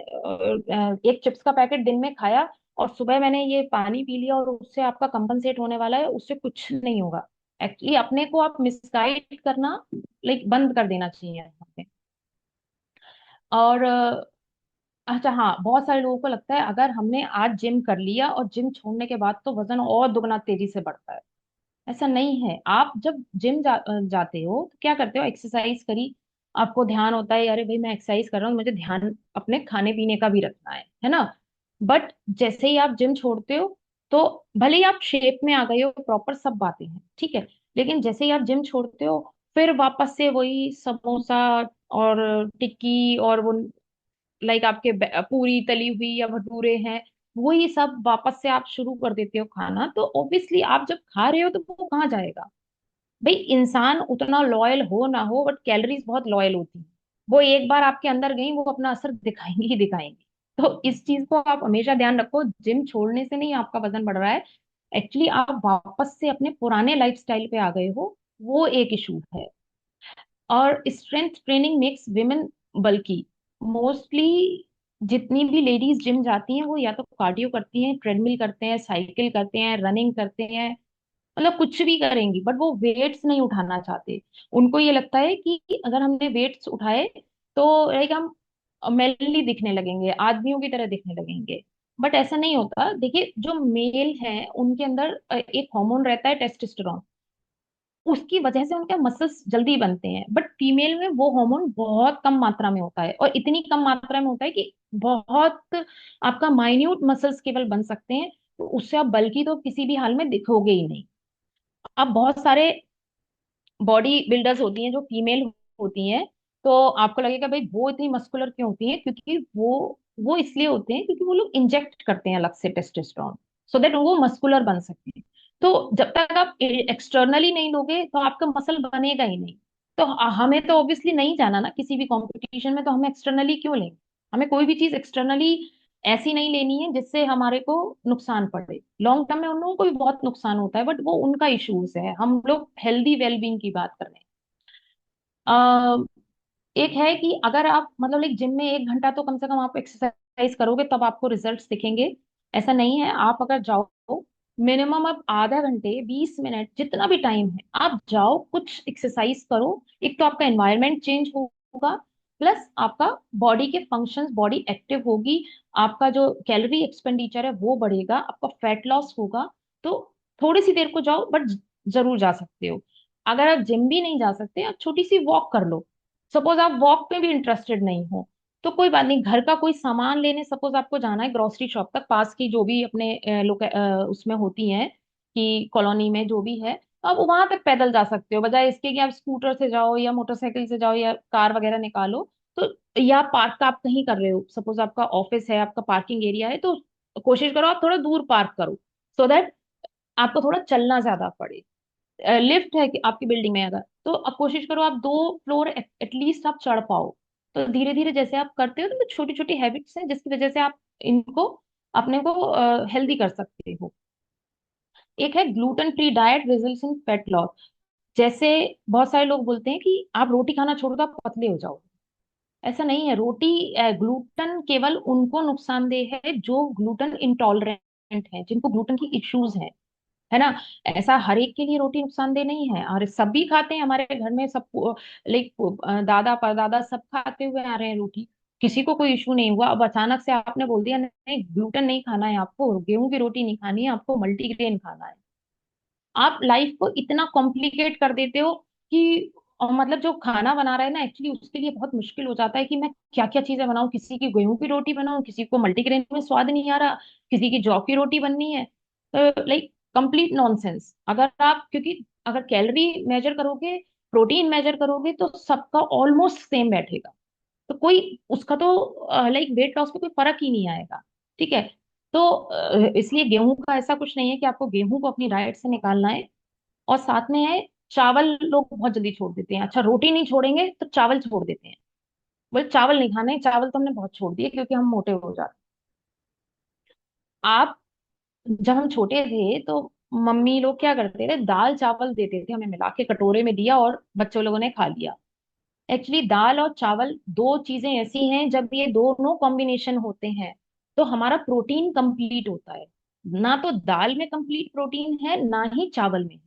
एक चिप्स का पैकेट दिन में खाया और सुबह मैंने ये पानी पी लिया और उससे आपका कंपनसेट होने वाला है, उससे कुछ नहीं होगा। एक्चुअली अपने को आप मिसगाइड करना लाइक बंद कर देना चाहिए यहाँ पे। और अच्छा हाँ, बहुत सारे लोगों को लगता है अगर हमने आज जिम कर लिया और जिम छोड़ने के बाद तो वजन और दुगना तेजी से बढ़ता है। ऐसा नहीं है। आप जब जिम जाते हो तो क्या करते हो, एक्सरसाइज करी, आपको ध्यान होता है अरे भाई मैं एक्सरसाइज कर रहा हूँ, मुझे ध्यान अपने खाने पीने का भी रखना है ना। बट जैसे ही आप जिम छोड़ते हो, तो भले ही आप शेप में आ गए हो, प्रॉपर सब बातें हैं ठीक है, लेकिन जैसे ही आप जिम छोड़ते हो, फिर वापस से वही समोसा और टिक्की और वो लाइक आपके पूरी तली हुई या भटूरे हैं, वही सब वापस से आप शुरू कर देते हो खाना। तो ऑब्वियसली आप जब खा रहे हो तो वो कहाँ जाएगा। भाई इंसान उतना लॉयल हो ना हो, बट कैलोरीज बहुत लॉयल होती हैं। वो एक बार आपके अंदर गई, वो अपना असर दिखाएंगी ही दिखाएंगी। तो इस चीज को आप हमेशा ध्यान रखो, जिम छोड़ने से नहीं आपका वजन बढ़ रहा है, एक्चुअली आप वापस से अपने पुराने लाइफस्टाइल पे आ गए हो, वो एक इशू है। और स्ट्रेंथ ट्रेनिंग मेक्स विमेन बल्कि, मोस्टली जितनी भी लेडीज जिम जाती हैं वो या तो कार्डियो करती हैं, ट्रेडमिल करते हैं, साइकिल करते हैं, रनिंग करते हैं, मतलब कुछ भी करेंगी, बट वो वेट्स नहीं उठाना चाहते। उनको ये लगता है कि अगर हमने वेट्स उठाए तो लाइक हम मेनली दिखने लगेंगे, आदमियों की तरह दिखने लगेंगे। बट ऐसा नहीं होता। देखिए जो मेल हैं उनके अंदर एक हार्मोन रहता है टेस्टोस्टेरोन, उसकी वजह से उनके मसल्स जल्दी बनते हैं। बट फीमेल में वो हार्मोन बहुत कम मात्रा में होता है, और इतनी कम मात्रा में होता है कि बहुत आपका माइन्यूट मसल्स केवल बन सकते हैं। तो उससे आप बल्कि तो किसी भी हाल में दिखोगे ही नहीं। अब बहुत सारे बॉडी बिल्डर्स होती हैं जो फीमेल होती हैं, तो आपको लगेगा भाई वो इतनी मस्कुलर क्यों होती हैं, क्योंकि वो इसलिए होते हैं क्योंकि वो लोग इंजेक्ट करते हैं अलग से टेस्टोस्टेरोन, सो दैट वो मस्कुलर बन सके। तो जब तक आप एक्सटर्नली नहीं दोगे तो आपका मसल बनेगा ही नहीं। तो हमें तो ऑब्वियसली नहीं जाना ना किसी भी कंपटीशन में, तो हमें एक्सटर्नली क्यों लेंगे। हमें कोई भी चीज एक्सटर्नली ऐसी नहीं लेनी है जिससे हमारे को नुकसान पड़े। लॉन्ग टर्म में उन लोगों को भी बहुत नुकसान होता है, बट वो उनका इश्यूज है, हम लोग हेल्दी वेलबींग की बात कर रहे हैं। एक है कि अगर आप मतलब एक जिम में 1 घंटा तो कम से कम आप एक्सरसाइज करोगे तब आपको रिजल्ट्स दिखेंगे। ऐसा नहीं है, आप अगर जाओ मिनिमम आप आधा घंटे 20 मिनट जितना भी टाइम है आप जाओ, कुछ एक्सरसाइज करो। एक तो आपका एनवायरनमेंट चेंज होगा, प्लस आपका बॉडी के फंक्शंस, बॉडी एक्टिव होगी, आपका जो कैलोरी एक्सपेंडिचर है वो बढ़ेगा, आपका फैट लॉस होगा। तो थोड़ी सी देर को जाओ, बट जरूर जा सकते हो। अगर आप जिम भी नहीं जा सकते, आप छोटी सी वॉक कर लो। सपोज आप वॉक में भी इंटरेस्टेड नहीं हो तो कोई बात नहीं, घर का कोई सामान लेने सपोज आपको जाना है ग्रोसरी शॉप तक, पास की जो भी अपने उसमें होती हैं कि कॉलोनी में जो भी है, तो आप वहां तक पैदल जा सकते हो, बजाय इसके कि आप स्कूटर से जाओ या मोटरसाइकिल से जाओ या कार वगैरह निकालो। तो या पार्क का आप कहीं कर रहे हो, सपोज आपका ऑफिस है, आपका पार्किंग एरिया है, तो कोशिश करो आप थोड़ा दूर पार्क करो, सो दैट आपको थोड़ा चलना ज्यादा पड़े। लिफ्ट है कि आपकी बिल्डिंग में अगर, तो अब कोशिश करो आप 2 फ्लोर एटलीस्ट आप चढ़ पाओ। तो धीरे धीरे जैसे आप करते हो, तो छोटी छोटी हैबिट्स हैं जिसकी वजह से आप इनको अपने को हेल्दी कर सकते हो। एक है gluten free diet results in fat loss. जैसे बहुत सारे लोग बोलते हैं कि आप रोटी खाना छोड़ दो आप पतले हो जाओ। ऐसा नहीं है, रोटी ग्लूटेन केवल उनको नुकसानदेह है जो ग्लूटेन इंटॉलरेंट है, जिनको ग्लूटेन की इश्यूज है ना। ऐसा हर एक के लिए रोटी नुकसानदेह नहीं है, और सभी खाते हैं हमारे घर में सब, लाइक दादा परदादा सब खाते हुए आ रहे हैं रोटी, किसी को कोई इशू नहीं हुआ। अब अचानक से आपने बोल दिया नहीं ग्लूटेन नहीं खाना है आपको, गेहूं की रोटी नहीं खानी है आपको, मल्टीग्रेन खाना है। आप लाइफ को इतना कॉम्प्लिकेट कर देते हो कि मतलब जो खाना बना रहा है ना एक्चुअली उसके लिए बहुत मुश्किल हो जाता है कि मैं क्या क्या चीजें बनाऊं, किसी की गेहूं की रोटी बनाऊं, किसी को मल्टीग्रेन में स्वाद नहीं आ रहा, किसी की जौ की रोटी बननी है। Like complete nonsense. अगर आप, क्योंकि अगर कैलोरी मेजर करोगे, प्रोटीन मेजर करोगे, तो सबका ऑलमोस्ट सेम बैठेगा, तो कोई उसका तो लाइक वेट लॉस में कोई फर्क ही नहीं आएगा। ठीक है। तो इसलिए गेहूं का ऐसा कुछ नहीं है कि आपको गेहूं को अपनी डाइट से निकालना है। और साथ में है, चावल लोग बहुत जल्दी छोड़ देते हैं, अच्छा रोटी नहीं छोड़ेंगे तो चावल छोड़ देते हैं, बोले चावल नहीं खाने, चावल तो हमने बहुत छोड़ दिए क्योंकि हम मोटे हो जाते हैं। आप, जब हम छोटे थे तो मम्मी लोग क्या करते थे, दाल चावल देते थे हमें मिला के कटोरे में दिया और बच्चों लोगों ने खा लिया। एक्चुअली दाल और चावल दो चीजें ऐसी हैं, जब ये दोनों कॉम्बिनेशन होते हैं तो हमारा प्रोटीन कंप्लीट होता है। ना तो दाल में कंप्लीट प्रोटीन है, ना ही चावल में।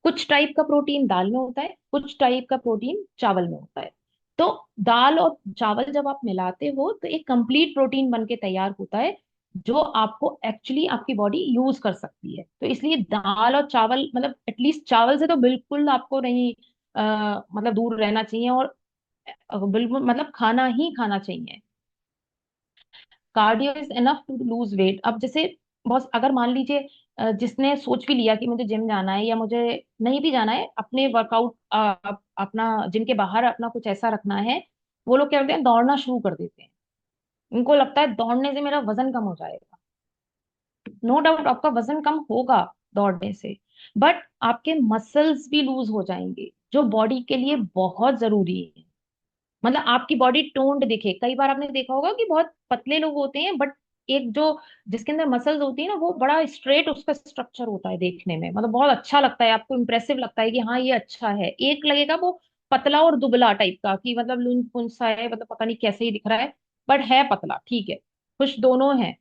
कुछ टाइप का प्रोटीन दाल में होता है, कुछ टाइप का प्रोटीन चावल में होता है। तो दाल और चावल जब आप मिलाते हो तो एक कंप्लीट प्रोटीन बन के तैयार होता है, जो आपको एक्चुअली आपकी बॉडी यूज कर सकती है। तो इसलिए दाल और चावल, मतलब एटलीस्ट चावल से तो बिल्कुल आपको नहीं, मतलब दूर रहना चाहिए, और बिल्कुल मतलब खाना ही खाना चाहिए। Cardio is enough to lose weight. अब जैसे बहुत, अगर मान लीजिए जिसने सोच भी लिया कि मुझे जिम जाना है या मुझे नहीं भी जाना है, अपने वर्कआउट अपना जिम के बाहर अपना कुछ ऐसा रखना है, वो लोग क्या करते हैं, दौड़ना शुरू कर देते हैं। उनको लगता है दौड़ने से मेरा वजन कम हो जाएगा। नो डाउट आपका वजन कम होगा दौड़ने से, बट आपके मसल्स भी लूज हो जाएंगे जो बॉडी के लिए बहुत जरूरी है। मतलब आपकी बॉडी टोन्ड दिखे। कई बार आपने देखा होगा कि बहुत पतले लोग होते हैं, बट एक जो जिसके अंदर मसल्स होती है ना, वो बड़ा स्ट्रेट उसका स्ट्रक्चर होता है देखने में, मतलब बहुत अच्छा लगता है, आपको इंप्रेसिव लगता है कि हाँ ये अच्छा है। एक लगेगा वो पतला और दुबला टाइप का, कि मतलब लुंज पुंज सा है, मतलब पता नहीं कैसे ही दिख रहा है, बट है पतला, ठीक है, कुछ दोनों है।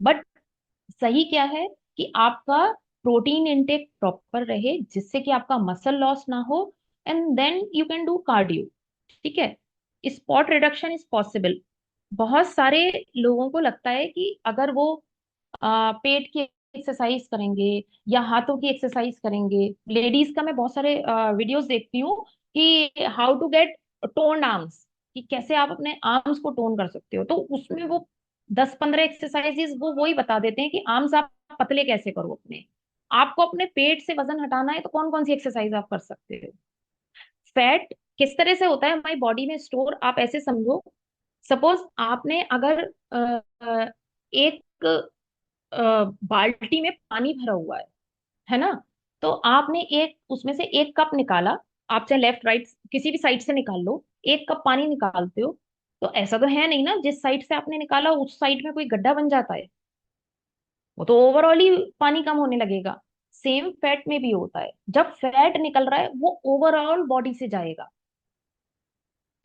बट सही क्या है कि आपका प्रोटीन इंटेक प्रॉपर रहे जिससे कि आपका मसल लॉस ना हो, and then you can do cardio. ठीक है। Spot reduction is possible. बहुत सारे लोगों को लगता है कि अगर वो पेट की एक्सरसाइज करेंगे या हाथों की एक्सरसाइज करेंगे, लेडीज का मैं बहुत सारे वीडियोस देखती हूँ कि how to get toned arms, कि कैसे आप अपने आर्म्स को टोन कर सकते हो, तो उसमें वो 10-15 एक्सरसाइजेस वो वही बता देते हैं कि आर्म्स आप पतले कैसे करो अपने। आपको अपने पेट से वजन हटाना है तो कौन कौन सी एक्सरसाइज आप कर सकते हो। फैट किस तरह से होता है हमारी बॉडी में स्टोर, आप ऐसे समझो, सपोज आपने अगर एक बाल्टी में पानी भरा हुआ है ना, तो आपने एक उसमें से 1 कप निकाला, आप चाहे लेफ्ट राइट किसी भी साइड से निकाल लो, 1 कप पानी निकालते हो, तो ऐसा तो है नहीं ना जिस साइड से आपने निकाला उस साइड में कोई गड्ढा बन जाता है। वो तो ओवरऑल ही पानी कम होने लगेगा। सेम फैट में भी होता है, जब फैट निकल रहा है वो ओवरऑल बॉडी से जाएगा।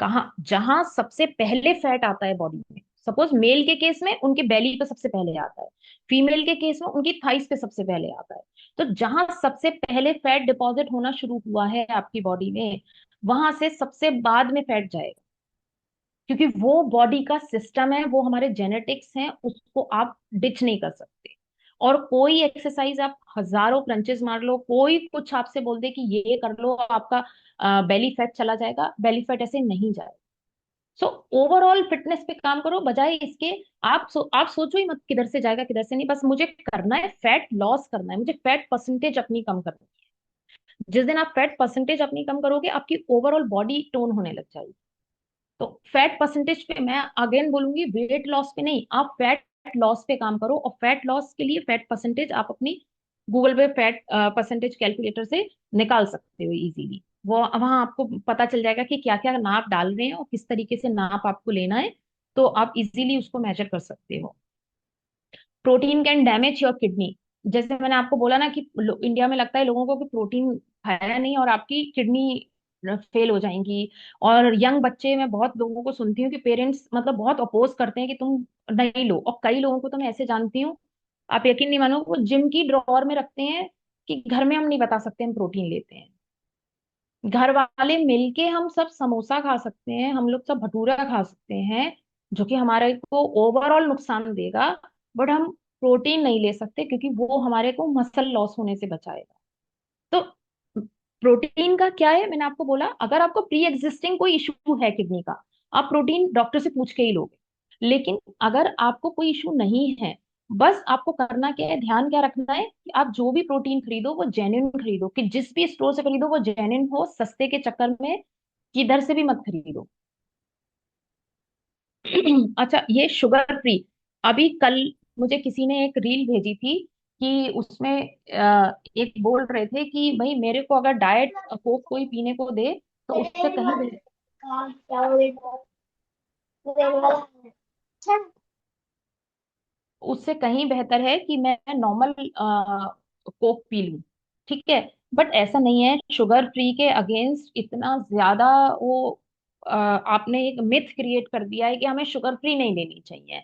कहाँ? जहां सबसे पहले फैट आता है बॉडी में, सपोज मेल के केस में उनके बेली पे सबसे पहले आता है, फीमेल के केस में उनकी थाइस पे सबसे पहले आता है। तो जहां सबसे पहले फैट डिपॉजिट होना शुरू हुआ है आपकी बॉडी में, वहां से सबसे बाद में फैट जाएगा। क्योंकि वो बॉडी का सिस्टम है, वो हमारे जेनेटिक्स हैं, उसको आप डिच नहीं कर सकते। और कोई एक्सरसाइज आप हजारों क्रंचेस मार लो, कोई कुछ आपसे बोल दे कि ये कर लो आपका बेली फैट चला जाएगा, बेली फैट ऐसे नहीं जाएगा। सो ओवरऑल फिटनेस पे काम करो, बजाय इसके आप सोचो ही मत किधर से जाएगा किधर से नहीं, बस मुझे करना है फैट लॉस करना है, मुझे फैट परसेंटेज अपनी कम करनी है। जिस दिन आप फैट परसेंटेज अपनी कम करोगे आपकी ओवरऑल बॉडी टोन होने लग जाएगी। तो फैट परसेंटेज पे मैं अगेन बोलूंगी, वेट लॉस पे नहीं, आप फैट लॉस पे काम करो। और फैट लॉस के लिए फैट परसेंटेज आप अपनी गूगल पे फैट परसेंटेज कैलकुलेटर से निकाल सकते हो इजीली। वो वहां आपको पता चल जाएगा कि क्या क्या नाप डाल रहे हैं और किस तरीके से नाप आपको लेना है। तो आप इजीली उसको मेजर कर सकते हो। Protein can damage your kidney. जैसे मैंने आपको बोला ना कि इंडिया में लगता है लोगों को कि प्रोटीन खाया नहीं और आपकी किडनी फेल हो जाएंगी। और यंग बच्चे, मैं बहुत लोगों को सुनती हूँ कि पेरेंट्स मतलब बहुत अपोज करते हैं कि तुम नहीं लो। और कई लोगों को तो मैं ऐसे जानती हूँ, आप यकीन नहीं मानो, वो जिम की ड्रॉअर में रखते हैं कि घर में हम नहीं बता सकते हम प्रोटीन लेते हैं। घर वाले मिलके हम सब समोसा खा सकते हैं, हम लोग सब भटूरा खा सकते हैं, जो कि हमारे को ओवरऑल नुकसान देगा। बट हम प्रोटीन नहीं ले सकते क्योंकि वो हमारे को मसल लॉस होने से बचाएगा। तो प्रोटीन का क्या है, मैंने आपको बोला, अगर आपको प्री एग्जिस्टिंग कोई इशू है किडनी का, आप प्रोटीन डॉक्टर से पूछ के ही लोगे। लेकिन अगर आपको कोई इशू नहीं है, बस आपको करना क्या है, ध्यान क्या रखना है कि आप जो भी प्रोटीन खरीदो वो जेन्युइन खरीदो, कि जिस भी स्टोर से खरीदो वो जेन्युइन हो, सस्ते के चक्कर में किधर से भी मत खरीदो। अच्छा, ये शुगर फ्री, अभी कल मुझे किसी ने एक रील भेजी थी कि उसमें एक बोल रहे थे कि भाई मेरे को अगर डाइट कोक कोई पीने को दे तो उससे कहीं उससे कहीं बेहतर है कि मैं नॉर्मल कोक पी लूं। ठीक है, बट ऐसा नहीं है, शुगर फ्री के अगेंस्ट इतना ज्यादा वो आपने एक मिथ क्रिएट कर दिया है कि हमें शुगर फ्री नहीं लेनी चाहिए।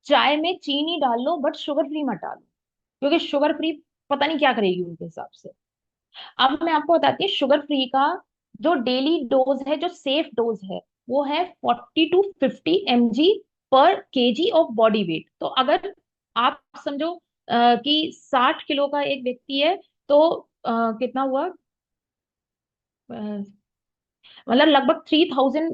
चाय में चीनी डाल लो बट शुगर फ्री मत डालो, क्योंकि शुगर फ्री पता नहीं क्या करेगी उनके हिसाब से। अब मैं आपको बताती हूँ शुगर फ्री का जो डेली डोज है, जो सेफ डोज है, वो है 40 to 50 mg पर केजी ऑफ बॉडी वेट। तो अगर आप समझो कि 60 किलो का एक व्यक्ति है, तो कितना हुआ, मतलब लगभग 3000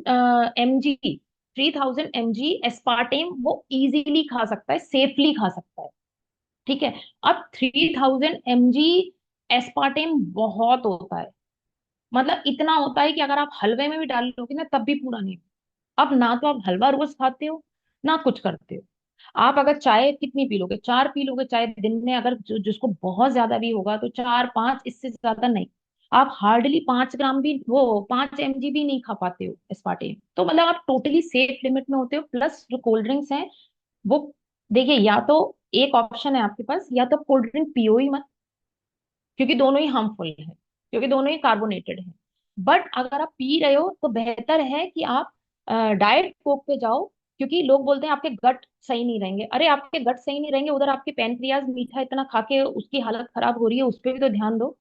mg, 3000 mg एस्पार्टेम वो इजीली खा सकता है, सेफली खा सकता है। ठीक है, अब 3000 mg एस्पार्टेम बहुत होता है, मतलब इतना होता है कि अगर आप हलवे में भी डाल लोगे ना तब भी पूरा नहीं। अब ना तो आप हलवा रोज खाते हो, ना कुछ करते हो। आप अगर चाय कितनी पी लोगे, 4 पी लोगे चाय दिन में, अगर जिसको बहुत ज्यादा भी होगा तो 4 5, इससे ज्यादा नहीं। आप हार्डली 5 ग्राम भी, वो 5 mg भी नहीं खा पाते हो एस्पार्टेम। तो मतलब आप टोटली सेफ लिमिट में होते हो। प्लस जो कोल्ड ड्रिंक्स हैं वो, देखिए, या तो एक ऑप्शन है आपके पास, या तो कोल्ड ड्रिंक पियो ही मत, क्योंकि दोनों ही हार्मफुल है, क्योंकि दोनों ही कार्बोनेटेड है। बट अगर आप पी रहे हो तो बेहतर है कि आप डाइट कोक पे जाओ। क्योंकि लोग बोलते हैं आपके गट सही नहीं रहेंगे, अरे आपके गट सही नहीं रहेंगे, उधर आपके पैनक्रियाज मीठा इतना खा के उसकी हालत खराब हो रही है, उस पर भी तो ध्यान दो।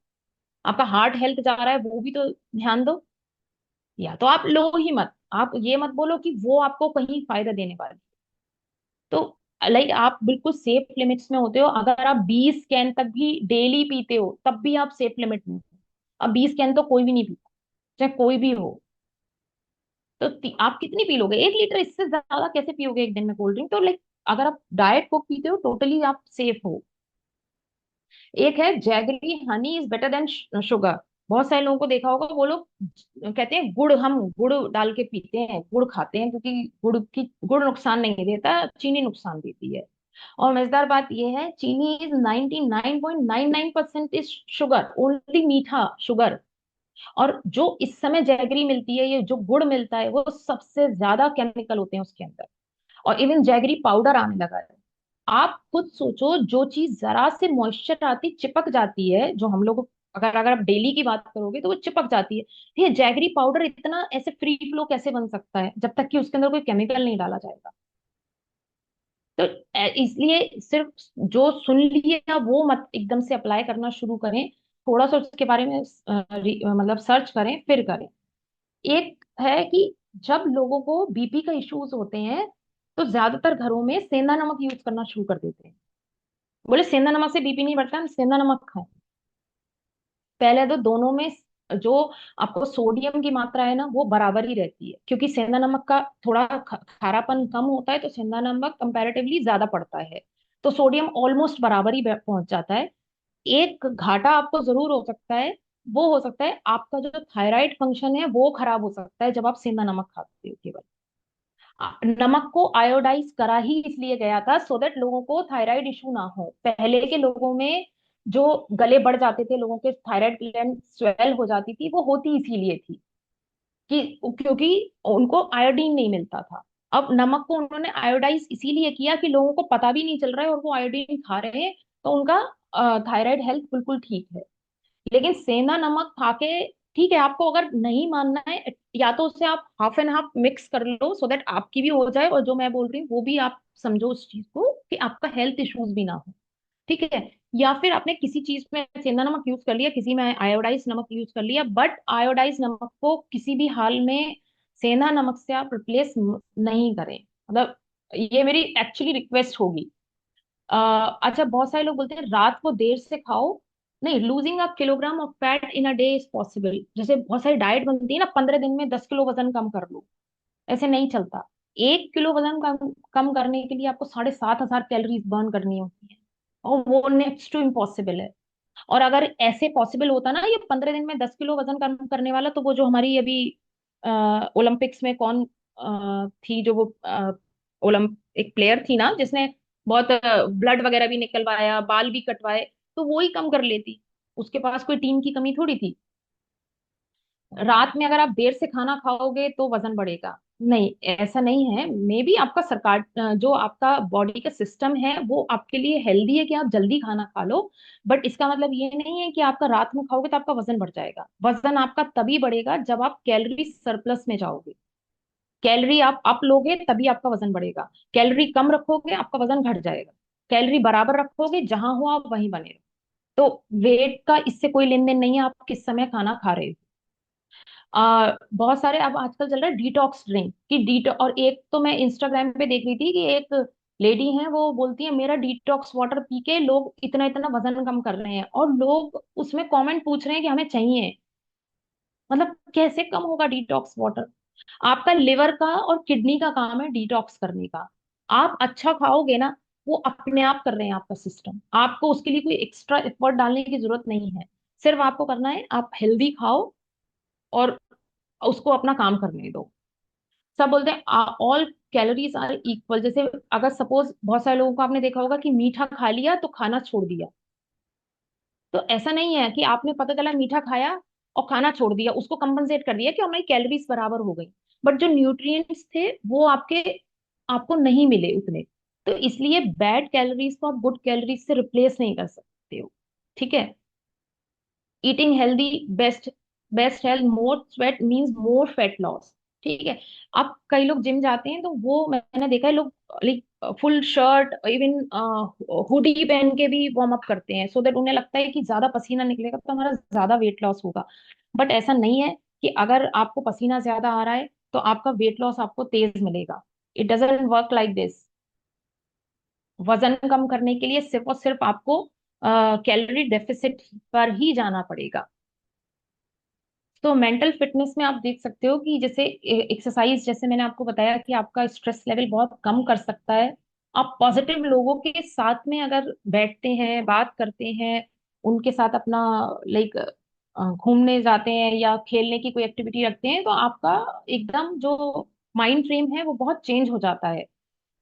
आपका हार्ट हेल्थ जा रहा है, वो भी तो ध्यान दो। या तो आप लो ही मत, आप ये मत बोलो कि वो आपको कहीं फायदा देने वाली। तो लाइक आप बिल्कुल सेफ लिमिट्स में होते हो। अगर आप 20 कैन तक भी डेली पीते हो तब भी आप सेफ लिमिट में हो। अब 20 कैन तो कोई भी नहीं पीता, चाहे कोई भी हो। तो आप कितनी पी लोगे, 1 लीटर, इससे ज्यादा कैसे पियोगे एक दिन में कोल्ड ड्रिंक? तो लाइक अगर आप डाइट कोक पीते हो टोटली आप सेफ हो। एक है jaggery honey is better than sugar. बहुत सारे लोगों को देखा होगा, वो लोग कहते हैं गुड़, हम गुड़ डाल के पीते हैं, गुड़ खाते हैं, क्योंकि गुड़ नुकसान नहीं देता, चीनी नुकसान देती है। और मजेदार बात यह है, चीनी इज 99.99% इज शुगर, ओनली मीठा शुगर। और जो इस समय जैगरी मिलती है, ये जो गुड़ मिलता है, वो सबसे ज्यादा केमिकल होते हैं उसके अंदर। और इवन जैगरी पाउडर आने लगा है। आप खुद सोचो, जो चीज जरा से मॉइस्चर आती चिपक जाती है, जो हम लोग, अगर अगर आप डेली की बात करोगे तो वो चिपक जाती है। ये जैगरी पाउडर इतना ऐसे फ्री फ्लो कैसे बन सकता है जब तक कि उसके अंदर कोई केमिकल नहीं डाला जाएगा। तो इसलिए सिर्फ जो सुन लिया वो मत एकदम से अप्लाई करना शुरू करें। थोड़ा सा उसके बारे में मतलब सर्च करें फिर करें। एक है कि जब लोगों को बीपी का इश्यूज होते हैं, तो ज्यादातर घरों में सेंधा नमक यूज करना शुरू कर देते हैं। बोले सेंधा नमक से बीपी नहीं बढ़ता, हम सेंधा नमक खाएं। पहले तो दोनों में जो आपको सोडियम की मात्रा है ना, वो बराबर ही रहती है, क्योंकि सेंधा नमक का थोड़ा खारापन कम होता है, तो सेंधा नमक कंपैरेटिवली ज्यादा पड़ता है। तो सोडियम ऑलमोस्ट बराबर ही पहुंच जाता है। एक घाटा आपको जरूर हो सकता है, वो हो सकता है आपका जो थायराइड फंक्शन है वो खराब हो सकता है जब आप सेंधा नमक खाते हो केवल। नमक को आयोडाइज करा ही इसलिए गया था सो दैट लोगों को थायराइड इशू ना हो। पहले के लोगों में जो गले बढ़ जाते थे, लोगों के थायराइड ग्लैंड स्वेल हो जाती थी, वो होती इसीलिए थी कि क्योंकि उनको आयोडीन नहीं मिलता था। अब नमक को उन्होंने आयोडाइज इसीलिए किया कि लोगों को पता भी नहीं चल रहा है और वो आयोडीन खा रहे हैं, तो उनका थायराइड हेल्थ बिल्कुल ठीक है। लेकिन सेंधा नमक खा के, ठीक है, आपको अगर नहीं मानना है, या तो उससे आप हाफ एंड हाफ मिक्स कर लो सो दैट आपकी भी हो जाए, और जो मैं बोल रही हूँ वो भी आप समझो उस चीज को कि आपका हेल्थ इश्यूज भी ना हो। ठीक है। या फिर आपने किसी चीज में सेंधा नमक यूज कर लिया, किसी में आयोडाइज नमक यूज कर लिया, बट आयोडाइज नमक को किसी भी हाल में सेंधा नमक से आप रिप्लेस नहीं करें। मतलब ये मेरी एक्चुअली रिक्वेस्ट होगी। अच्छा, बहुत सारे लोग बोलते हैं रात को देर से खाओ। नहीं, losing a kilogram of fat in a day is possible. जैसे बहुत सारी डाइट बनती है ना, 15 दिन में 10 किलो वजन कम कर लो। ऐसे नहीं चलता। 1 किलो वजन कम करने के लिए आपको 7,500 कैलोरीज बर्न करनी होती है, और वो नेक्स्ट टू इम्पॉसिबल है। और अगर ऐसे पॉसिबल होता ना ये 15 दिन में 10 किलो वजन कम करने वाला, तो वो जो हमारी अभी ओलंपिक्स में कौन थी, जो वो एक प्लेयर थी ना, जिसने बहुत ब्लड वगैरह भी निकलवाया, बाल भी कटवाए, तो वो ही कम कर लेती। उसके पास कोई टीम की कमी थोड़ी थी। रात में अगर आप देर से खाना खाओगे तो वजन बढ़ेगा? नहीं, ऐसा नहीं है। मे बी आपका सरकार जो आपका बॉडी का सिस्टम है वो आपके लिए हेल्दी है कि आप जल्दी खाना खा लो। बट इसका मतलब ये नहीं है कि आपका रात में खाओगे तो आपका वजन बढ़ जाएगा। वजन आपका तभी बढ़ेगा जब आप कैलोरी सरप्लस में जाओगे। कैलोरी आप अप लोगे तभी आपका वजन बढ़ेगा। कैलोरी कम रखोगे आपका वजन घट जाएगा। कैलोरी बराबर रखोगे, जहां हो आप वहीं बने रहो। तो वेट का इससे कोई लेन देन नहीं है, आप किस समय खाना खा रहे हो। बहुत सारे अब आजकल चल रहा है डिटॉक्स ड्रिंक की डीट। और एक तो मैं इंस्टाग्राम पे देख रही थी कि एक लेडी है, वो बोलती है मेरा डिटॉक्स वाटर पी के लोग इतना इतना वजन कम कर रहे हैं, और लोग उसमें कमेंट पूछ रहे हैं कि हमें चाहिए। मतलब कैसे कम होगा डिटॉक्स वाटर? आपका लिवर का और किडनी का काम है डिटॉक्स करने का। आप अच्छा खाओगे ना, वो अपने आप कर रहे हैं आपका सिस्टम। आपको उसके लिए कोई एक्स्ट्रा एफर्ट डालने की जरूरत नहीं है। सिर्फ आपको करना है, आप हेल्दी खाओ और उसको अपना काम करने दो। सब बोलते हैं ऑल कैलोरीज आर इक्वल। जैसे अगर सपोज बहुत सारे लोगों को आपने देखा होगा कि मीठा खा लिया तो खाना छोड़ दिया। तो ऐसा नहीं है कि आपने पता चला मीठा खाया और खाना छोड़ दिया, उसको कंपनसेट कर दिया कि हमारी कैलोरीज बराबर हो गई, बट जो न्यूट्रिएंट्स थे वो आपको नहीं मिले उतने। तो इसलिए बैड कैलोरीज को आप गुड कैलोरीज से रिप्लेस नहीं कर सकते हो। ठीक है। Eating healthy best best health, more sweat means more fat loss. ठीक है। अब कई लोग जिम जाते हैं तो वो मैंने देखा है, लोग like full shirt even hoodie पहन के भी वार्म अप करते हैं, सो दैट उन्हें लगता है कि ज्यादा पसीना निकलेगा तो हमारा ज्यादा वेट लॉस होगा। बट ऐसा नहीं है कि अगर आपको पसीना ज्यादा आ रहा है तो आपका वेट लॉस आपको तेज मिलेगा। It doesn't work like this. वजन कम करने के लिए सिर्फ और सिर्फ आपको कैलोरी डेफिसिट पर ही जाना पड़ेगा। तो मेंटल फिटनेस में आप देख सकते हो कि जैसे एक्सरसाइज, जैसे मैंने आपको बताया कि आपका स्ट्रेस लेवल बहुत कम कर सकता है। आप पॉजिटिव लोगों के साथ में अगर बैठते हैं, बात करते हैं, उनके साथ अपना लाइक घूमने जाते हैं या खेलने की कोई एक्टिविटी रखते हैं, तो आपका एकदम जो माइंड फ्रेम है वो बहुत चेंज हो जाता है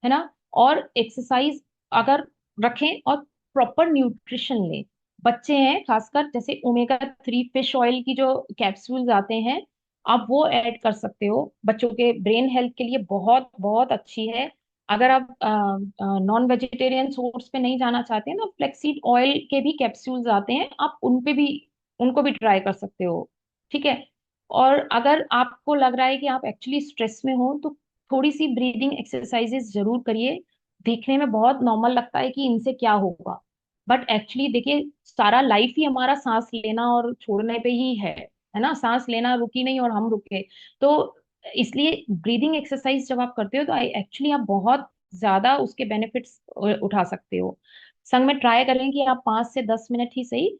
ना। और एक्सरसाइज अगर रखें और प्रॉपर न्यूट्रिशन लें। बच्चे हैं खासकर, जैसे ओमेगा 3 फिश ऑयल की जो कैप्सूल्स आते हैं, आप वो ऐड कर सकते हो। बच्चों के ब्रेन हेल्थ के लिए बहुत बहुत अच्छी है। अगर आप नॉन वेजिटेरियन सोर्स पे नहीं जाना चाहते हैं तो फ्लेक्सीड ऑयल के भी कैप्सूल्स आते हैं, आप उन पे भी, उनको भी ट्राई कर सकते हो। ठीक है। और अगर आपको लग रहा है कि आप एक्चुअली स्ट्रेस में हो, तो थोड़ी सी ब्रीदिंग एक्सरसाइजेस जरूर करिए। देखने में बहुत नॉर्मल लगता है कि इनसे क्या होगा, बट एक्चुअली देखिए, सारा लाइफ ही हमारा सांस लेना और छोड़ने पे ही है ना। सांस लेना रुकी नहीं और हम रुके। तो इसलिए ब्रीदिंग एक्सरसाइज जब आप करते हो तो एक्चुअली आप बहुत ज्यादा उसके बेनिफिट्स उठा सकते हो। संग में ट्राई करें कि आप 5 से 10 मिनट ही सही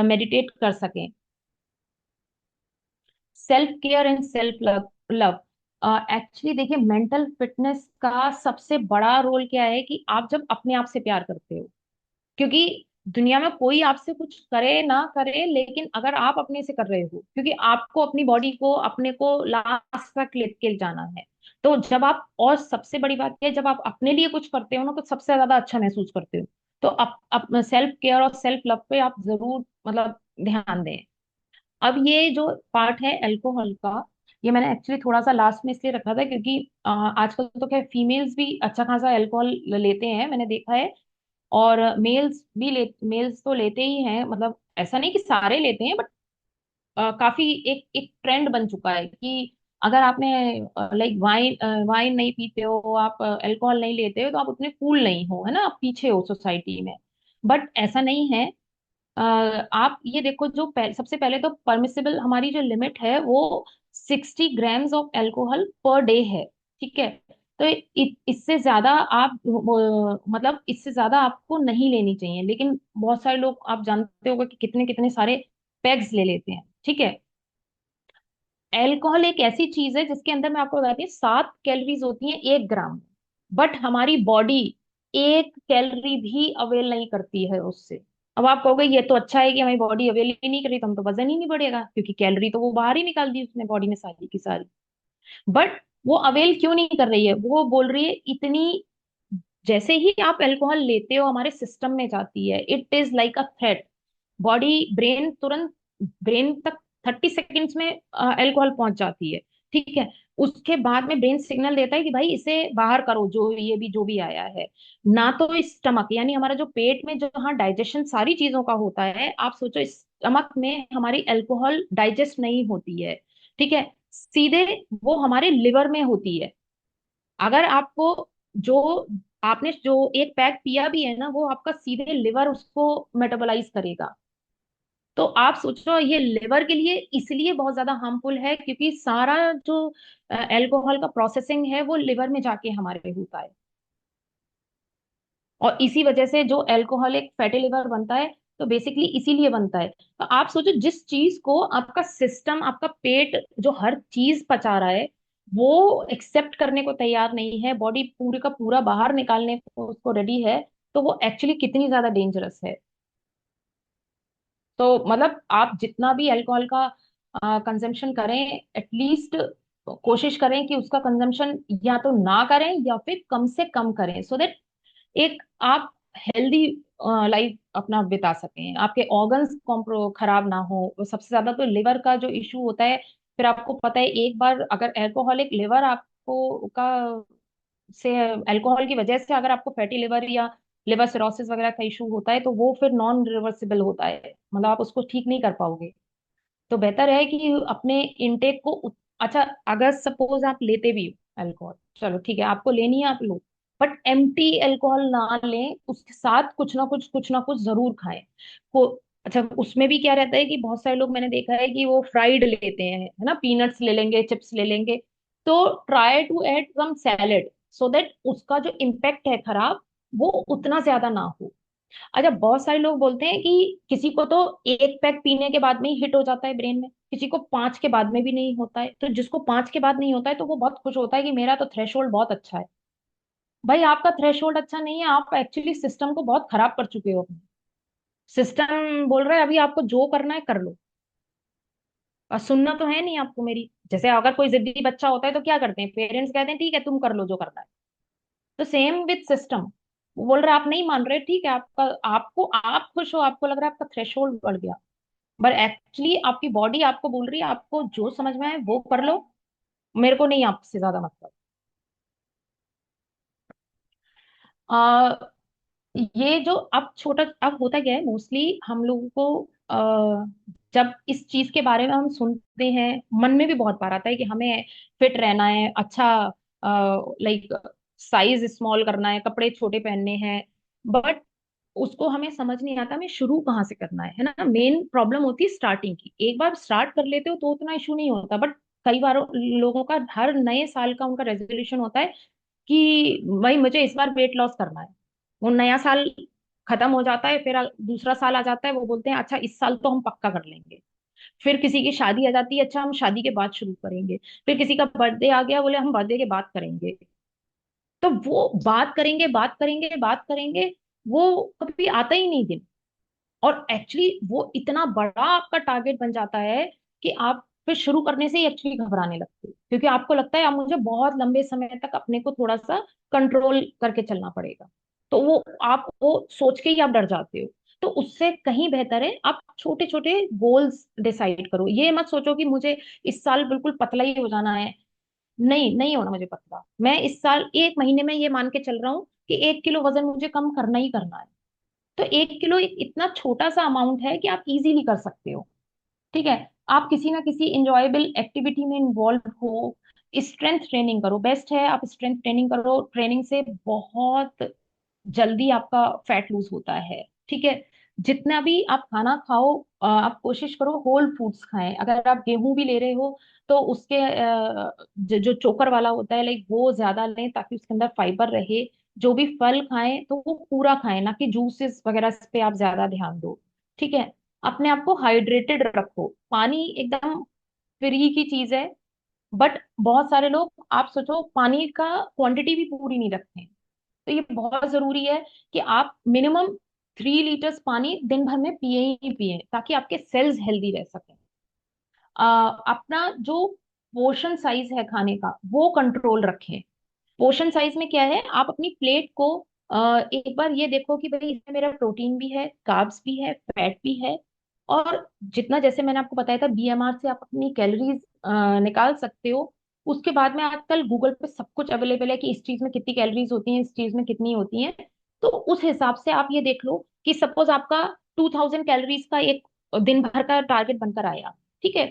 मेडिटेट कर सकें। Self care and self love love actually देखिए, मेंटल फिटनेस का सबसे बड़ा रोल क्या है कि आप जब अपने आप से प्यार करते हो। क्योंकि दुनिया में कोई आपसे कुछ करे ना करे, लेकिन अगर आप अपने से कर रहे हो, क्योंकि आपको अपनी बॉडी को, अपने को लास्ट तक लेके जाना है। तो जब आप, और सबसे बड़ी बात यह है, जब आप अपने लिए कुछ करते हो ना, तो सबसे ज्यादा अच्छा महसूस करते हो। तो आप सेल्फ केयर और सेल्फ लव पे आप जरूर मतलब ध्यान दें। अब ये जो पार्ट है अल्कोहल का, ये मैंने एक्चुअली थोड़ा सा लास्ट में इसलिए रखा था क्योंकि आजकल तो खैर फीमेल्स भी अच्छा खासा अल्कोहल लेते हैं, मैंने देखा है। और मेल्स तो लेते ही हैं, मतलब ऐसा नहीं कि सारे लेते हैं, बट काफी एक एक ट्रेंड बन चुका है कि अगर आपने लाइक वाइन नहीं पीते हो, आप अल्कोहल नहीं लेते हो, तो आप उतने कूल नहीं हो, है ना, आप पीछे हो सोसाइटी में। बट ऐसा नहीं है। अ, आप ये देखो, जो सबसे पहले तो परमिसिबल हमारी जो लिमिट है वो 60 grams of alcohol per day है। ठीक है। तो इससे ज्यादा आप मतलब इससे ज्यादा आपको नहीं लेनी चाहिए, लेकिन बहुत सारे लोग, आप जानते होगा कि कितने कितने सारे पैग्स ले लेते हैं। ठीक है। एल्कोहल एक ऐसी चीज है जिसके अंदर, मैं आपको बताती हूँ, 7 कैलोरीज होती हैं 1 ग्राम। बट हमारी बॉडी 1 कैलोरी भी अवेल नहीं करती है उससे। अब आप कहोगे ये तो अच्छा है कि हमारी बॉडी अवेल ही नहीं करी, तो हम तो वजन ही नहीं बढ़ेगा, क्योंकि कैलोरी तो वो बाहर ही निकाल दी उसने बॉडी में सारी की सारी। बट वो अवेल क्यों नहीं कर रही है, वो बोल रही है इतनी, जैसे ही आप अल्कोहल लेते हो हमारे सिस्टम में जाती है, it is like a threat. Body, brain तुरंत, ब्रेन तक 30 सेकेंड्स में अल्कोहल पहुंच जाती है। ठीक है। उसके बाद में ब्रेन सिग्नल देता है कि भाई इसे बाहर करो, जो ये भी जो भी आया है। ना तो स्टमक, यानी हमारा जो पेट में जहाँ डाइजेशन सारी चीजों का होता है, आप सोचो स्टमक में हमारी अल्कोहल डाइजेस्ट नहीं होती है। ठीक है। सीधे वो हमारे लिवर में होती है। अगर आपको, जो आपने जो एक पैक पिया भी है ना, वो आपका सीधे लिवर उसको मेटाबोलाइज करेगा। तो आप सोचो, ये लिवर के लिए इसलिए बहुत ज्यादा हार्मफुल है क्योंकि सारा जो अल्कोहल का प्रोसेसिंग है वो लिवर में जाके हमारे होता है। और इसी वजह से जो अल्कोहल एक फैटी लिवर बनता है, तो बेसिकली इसीलिए बनता है। तो आप सोचो, जिस चीज को आपका सिस्टम, आपका पेट जो हर चीज पचा रहा है, वो एक्सेप्ट करने को तैयार नहीं है, बॉडी पूरे का पूरा बाहर निकालने को उसको रेडी है, तो वो एक्चुअली कितनी ज्यादा डेंजरस है। तो मतलब आप जितना भी अल्कोहल का कंजम्पशन करें, एटलीस्ट कोशिश करें कि उसका कंजम्पशन या तो ना करें या फिर कम से कम करें, सो दैट एक आप हेल्दी लाइफ अपना बिता सकें, आपके ऑर्गन्स खराब ना हो। सबसे ज्यादा तो लिवर का जो इशू होता है, फिर आपको पता है, एक बार अगर अल्कोहलिक लिवर आपको का से अल्कोहल की वजह से अगर आपको फैटी लिवर या लिवर सिरोसिस वगैरह का इशू होता है, तो वो फिर नॉन रिवर्सिबल होता है, मतलब आप उसको ठीक नहीं कर पाओगे। तो बेहतर है कि अपने इनटेक को अच्छा, अगर सपोज आप लेते भी हो अल्कोहल, चलो ठीक है, आपको लेनी है आप लो, बट एम्प्टी अल्कोहल ना लें, उसके साथ कुछ ना कुछ जरूर खाएं। को अच्छा, उसमें भी क्या रहता है कि बहुत सारे लोग, मैंने देखा है कि वो फ्राइड लेते हैं, है ना, पीनट्स ले लेंगे, चिप्स ले लेंगे। तो try to add some salad, so that उसका जो इम्पेक्ट है खराब, वो उतना ज्यादा ना हो। अच्छा, बहुत सारे लोग बोलते हैं कि किसी को तो एक पैक पीने के बाद में ही हिट हो जाता है ब्रेन में, किसी को 5 के बाद में भी नहीं होता है। तो जिसको 5 के बाद नहीं होता है, तो वो बहुत खुश होता है कि मेरा तो थ्रेशोल्ड बहुत अच्छा है। भाई, आपका थ्रेशोल्ड अच्छा नहीं है, आप एक्चुअली सिस्टम को बहुत खराब कर चुके हो अपने। सिस्टम बोल रहा है अभी आपको जो करना है कर लो, और सुनना तो है नहीं आपको मेरी। जैसे अगर कोई जिद्दी बच्चा होता है तो क्या करते हैं पेरेंट्स, कहते हैं ठीक है तुम कर लो जो करना है। तो सेम विथ सिस्टम। वो बोल रहा है आप नहीं मान रहे, ठीक है, आपका आपको आप खुश हो, आपको लग रहा है आपका थ्रेशोल्ड बढ़ गया, बट एक्चुअली आपकी बॉडी आपको बोल रही है आपको जो समझ में आए वो कर लो, मेरे को नहीं आपसे ज्यादा मतलब। आ, ये जो अब छोटा अब होता क्या है, मोस्टली हम लोगों को जब इस चीज के बारे में हम सुनते हैं, मन में भी बहुत बार आता है कि हमें फिट रहना है, अच्छा लाइक साइज स्मॉल करना है, कपड़े छोटे पहनने हैं, बट उसको हमें समझ नहीं आता हमें शुरू कहाँ से करना है ना। मेन प्रॉब्लम होती है स्टार्टिंग की। एक बार स्टार्ट कर लेते हो तो उतना इशू नहीं होता, बट कई बार लोगों का हर नए साल का उनका रेजोल्यूशन होता है कि भाई मुझे इस बार वेट लॉस करना है। वो नया साल खत्म हो जाता है, फिर दूसरा साल आ जाता है, वो बोलते हैं अच्छा इस साल तो हम पक्का कर लेंगे। फिर किसी की शादी आ जाती है, अच्छा हम शादी के बाद शुरू करेंगे। फिर किसी का बर्थडे आ गया, बोले हम बर्थडे के बाद करेंगे। तो वो बात करेंगे बात करेंगे बात करेंगे, वो कभी आता ही नहीं दिन। और एक्चुअली वो इतना बड़ा आपका टारगेट बन जाता है कि आप फिर शुरू करने से ही एक्चुअली घबराने लगते हो, क्योंकि आपको लगता है अब मुझे बहुत लंबे समय तक अपने को थोड़ा सा कंट्रोल करके चलना पड़ेगा। तो वो आप वो सोच के ही आप डर जाते हो। तो उससे कहीं बेहतर है आप छोटे छोटे गोल्स डिसाइड करो। ये मत सोचो कि मुझे इस साल बिल्कुल पतला ही हो जाना है। नहीं, नहीं होना मुझे पतला। मैं इस साल 1 महीने में ये मान के चल रहा हूँ कि 1 किलो वजन मुझे कम करना ही करना है। तो 1 किलो एक इतना छोटा सा अमाउंट है कि आप इजीली कर सकते हो। ठीक है, आप किसी ना किसी इंजॉयबल एक्टिविटी में इन्वॉल्व हो, स्ट्रेंथ ट्रेनिंग करो। बेस्ट है आप स्ट्रेंथ ट्रेनिंग करो, ट्रेनिंग से बहुत जल्दी आपका फैट लूज होता है। ठीक है, जितना भी आप खाना खाओ, आप कोशिश करो होल फूड्स खाएं। अगर आप गेहूं भी ले रहे हो तो उसके जो चोकर वाला होता है लाइक वो ज्यादा लें ताकि उसके अंदर फाइबर रहे। जो भी फल खाएं तो वो पूरा खाएं, ना कि जूसेस वगैरह पे आप ज्यादा ध्यान दो। ठीक है, अपने आप को हाइड्रेटेड रखो। पानी एकदम फ्री की चीज है, बट बहुत सारे लोग आप सोचो पानी का क्वांटिटी भी पूरी नहीं रखते हैं। तो ये बहुत जरूरी है कि आप मिनिमम 3 लीटर्स पानी दिन भर में पिए ही पिए, ताकि आपके सेल्स हेल्दी रह सकें। अपना जो पोर्शन साइज है खाने का वो कंट्रोल रखें। पोर्शन साइज में क्या है, आप अपनी प्लेट को एक बार ये देखो कि भाई इसमें मेरा प्रोटीन भी है, कार्ब्स भी है, फैट भी है। और जितना, जैसे मैंने आपको बताया था, बीएमआर से आप अपनी कैलोरीज निकाल सकते हो। उसके बाद में आजकल गूगल पे सब कुछ अवेलेबल है कि इस चीज में कितनी कैलोरीज होती हैं, इस चीज में कितनी होती हैं। तो उस हिसाब से आप ये देख लो कि सपोज आपका 2000 कैलोरीज का एक दिन भर का टारगेट बनकर आया। ठीक है,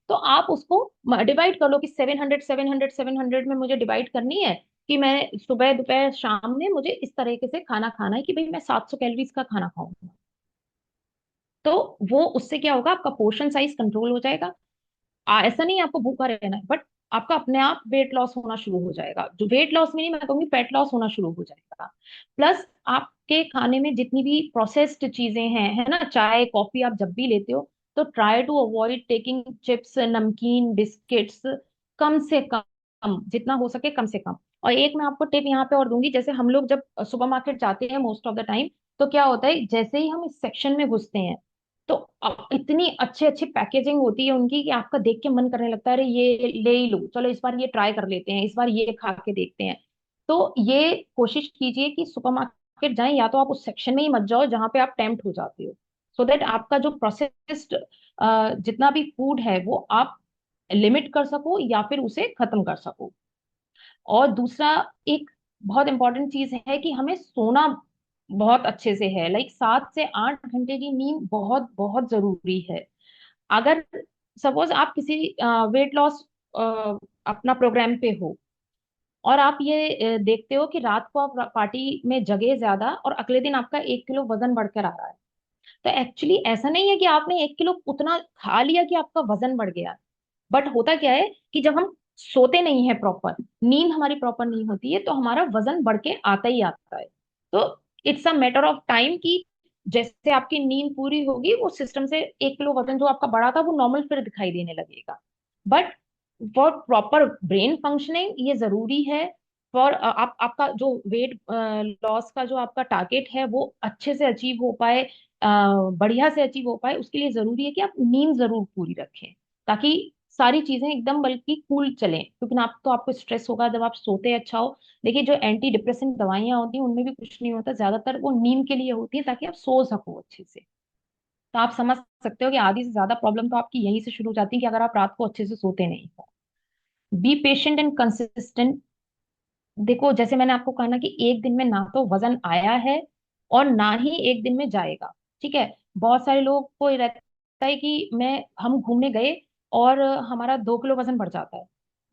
तो आप उसको डिवाइड कर लो कि 700 700 700 में मुझे डिवाइड करनी है, कि मैं सुबह दोपहर शाम में मुझे इस तरीके से खाना खाना है कि भाई मैं 700 कैलोरीज का खाना खाऊंगा। तो वो उससे क्या होगा, आपका पोर्शन साइज कंट्रोल हो जाएगा। ऐसा नहीं है आपको भूखा रहना है, बट आपका अपने आप वेट लॉस होना शुरू हो जाएगा। जो वेट लॉस में नहीं, मैं कहूंगी फैट लॉस होना शुरू हो जाएगा। प्लस आपके खाने में जितनी भी प्रोसेस्ड चीजें हैं, है ना, चाय कॉफी आप जब भी लेते हो तो try to avoid taking chips नमकीन बिस्किट्स। कम से कम जितना हो सके कम से कम। और एक मैं आपको टिप यहाँ पे और दूंगी, जैसे हम लोग जब सुपरमार्केट जाते हैं मोस्ट ऑफ द टाइम, तो क्या होता है जैसे ही हम इस सेक्शन में घुसते हैं तो इतनी अच्छी अच्छी पैकेजिंग होती है उनकी कि आपका देख के मन करने लगता है अरे ये ले ही लो, चलो इस बार ये ट्राई कर लेते हैं, इस बार ये खा के देखते हैं। तो ये कोशिश कीजिए कि सुपरमार्केट जाएं या तो आप उस सेक्शन में ही मत जाओ जहां पे आप टेम्प्ट हो जाते हो, सो दैट आपका जो प्रोसेस्ड जितना भी फूड है वो आप लिमिट कर सको या फिर उसे खत्म कर सको। और दूसरा, एक बहुत इंपॉर्टेंट चीज है कि हमें सोना बहुत अच्छे से है, लाइक 7 से 8 घंटे की नींद बहुत बहुत जरूरी है। अगर सपोज आप किसी वेट लॉस अपना प्रोग्राम पे हो और आप ये देखते हो कि रात को आप पार्टी में जगे ज्यादा और अगले दिन आपका 1 किलो वजन बढ़कर आ रहा है, तो एक्चुअली ऐसा नहीं है कि आपने 1 किलो उतना खा लिया कि आपका वजन बढ़ गया। बट होता क्या है कि जब हम सोते नहीं है प्रॉपर, नींद हमारी प्रॉपर नहीं होती है, तो हमारा वजन बढ़ के आता ही आता है। तो it's a matter of time कि जैसे आपकी नींद पूरी होगी वो सिस्टम से 1 किलो वजन जो आपका बढ़ा था वो नॉर्मल फिर दिखाई देने लगेगा। But for proper brain functioning ये जरूरी है। फॉर आप आपका जो वेट लॉस का जो आपका टारगेट है वो अच्छे से अचीव हो पाए, बढ़िया से अचीव हो पाए, उसके लिए जरूरी है कि आप नींद जरूर पूरी रखें, ताकि सारी चीजें एकदम बल्कि कूल चलें, क्योंकि ना तो आपको स्ट्रेस होगा जब आप सोते अच्छा हो। देखिए जो एंटी डिप्रेसेंट दवाइयां होती हैं उनमें भी कुछ नहीं होता, ज्यादातर वो नींद के लिए होती है ताकि आप सो सको अच्छे से। तो आप समझ सकते हो कि आधी से ज्यादा प्रॉब्लम तो आपकी यहीं से शुरू हो जाती है कि अगर आप रात को अच्छे से सोते नहीं हो। Be patient and consistent. देखो जैसे मैंने आपको कहा ना कि एक दिन में ना तो वजन आया है और ना ही एक दिन में जाएगा। ठीक है। बहुत सारे लोग को ये रहता है कि हम घूमने गए और हमारा 2 किलो वजन बढ़ जाता है।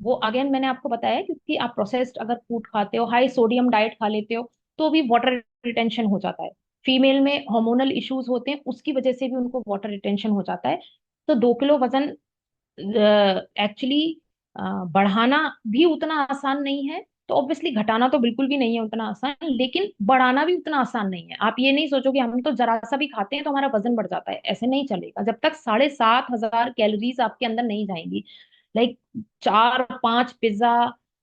वो अगेन मैंने आपको बताया है, क्योंकि आप प्रोसेस्ड अगर फूड खाते हो, हाई सोडियम डाइट खा लेते हो, तो भी वाटर रिटेंशन हो जाता है। फीमेल में हार्मोनल इश्यूज होते हैं, उसकी वजह से भी उनको वाटर रिटेंशन हो जाता है। तो 2 किलो वजन एक्चुअली बढ़ाना भी उतना आसान नहीं है। तो ऑब्वियसली घटाना तो बिल्कुल भी नहीं है उतना आसान, लेकिन बढ़ाना भी उतना आसान नहीं है। आप ये नहीं सोचो कि हम तो जरा सा भी खाते हैं तो हमारा वजन बढ़ जाता है, ऐसे नहीं चलेगा। जब तक 7,500 कैलोरीज आपके अंदर नहीं जाएंगी, लाइक 4-5 पिज्जा,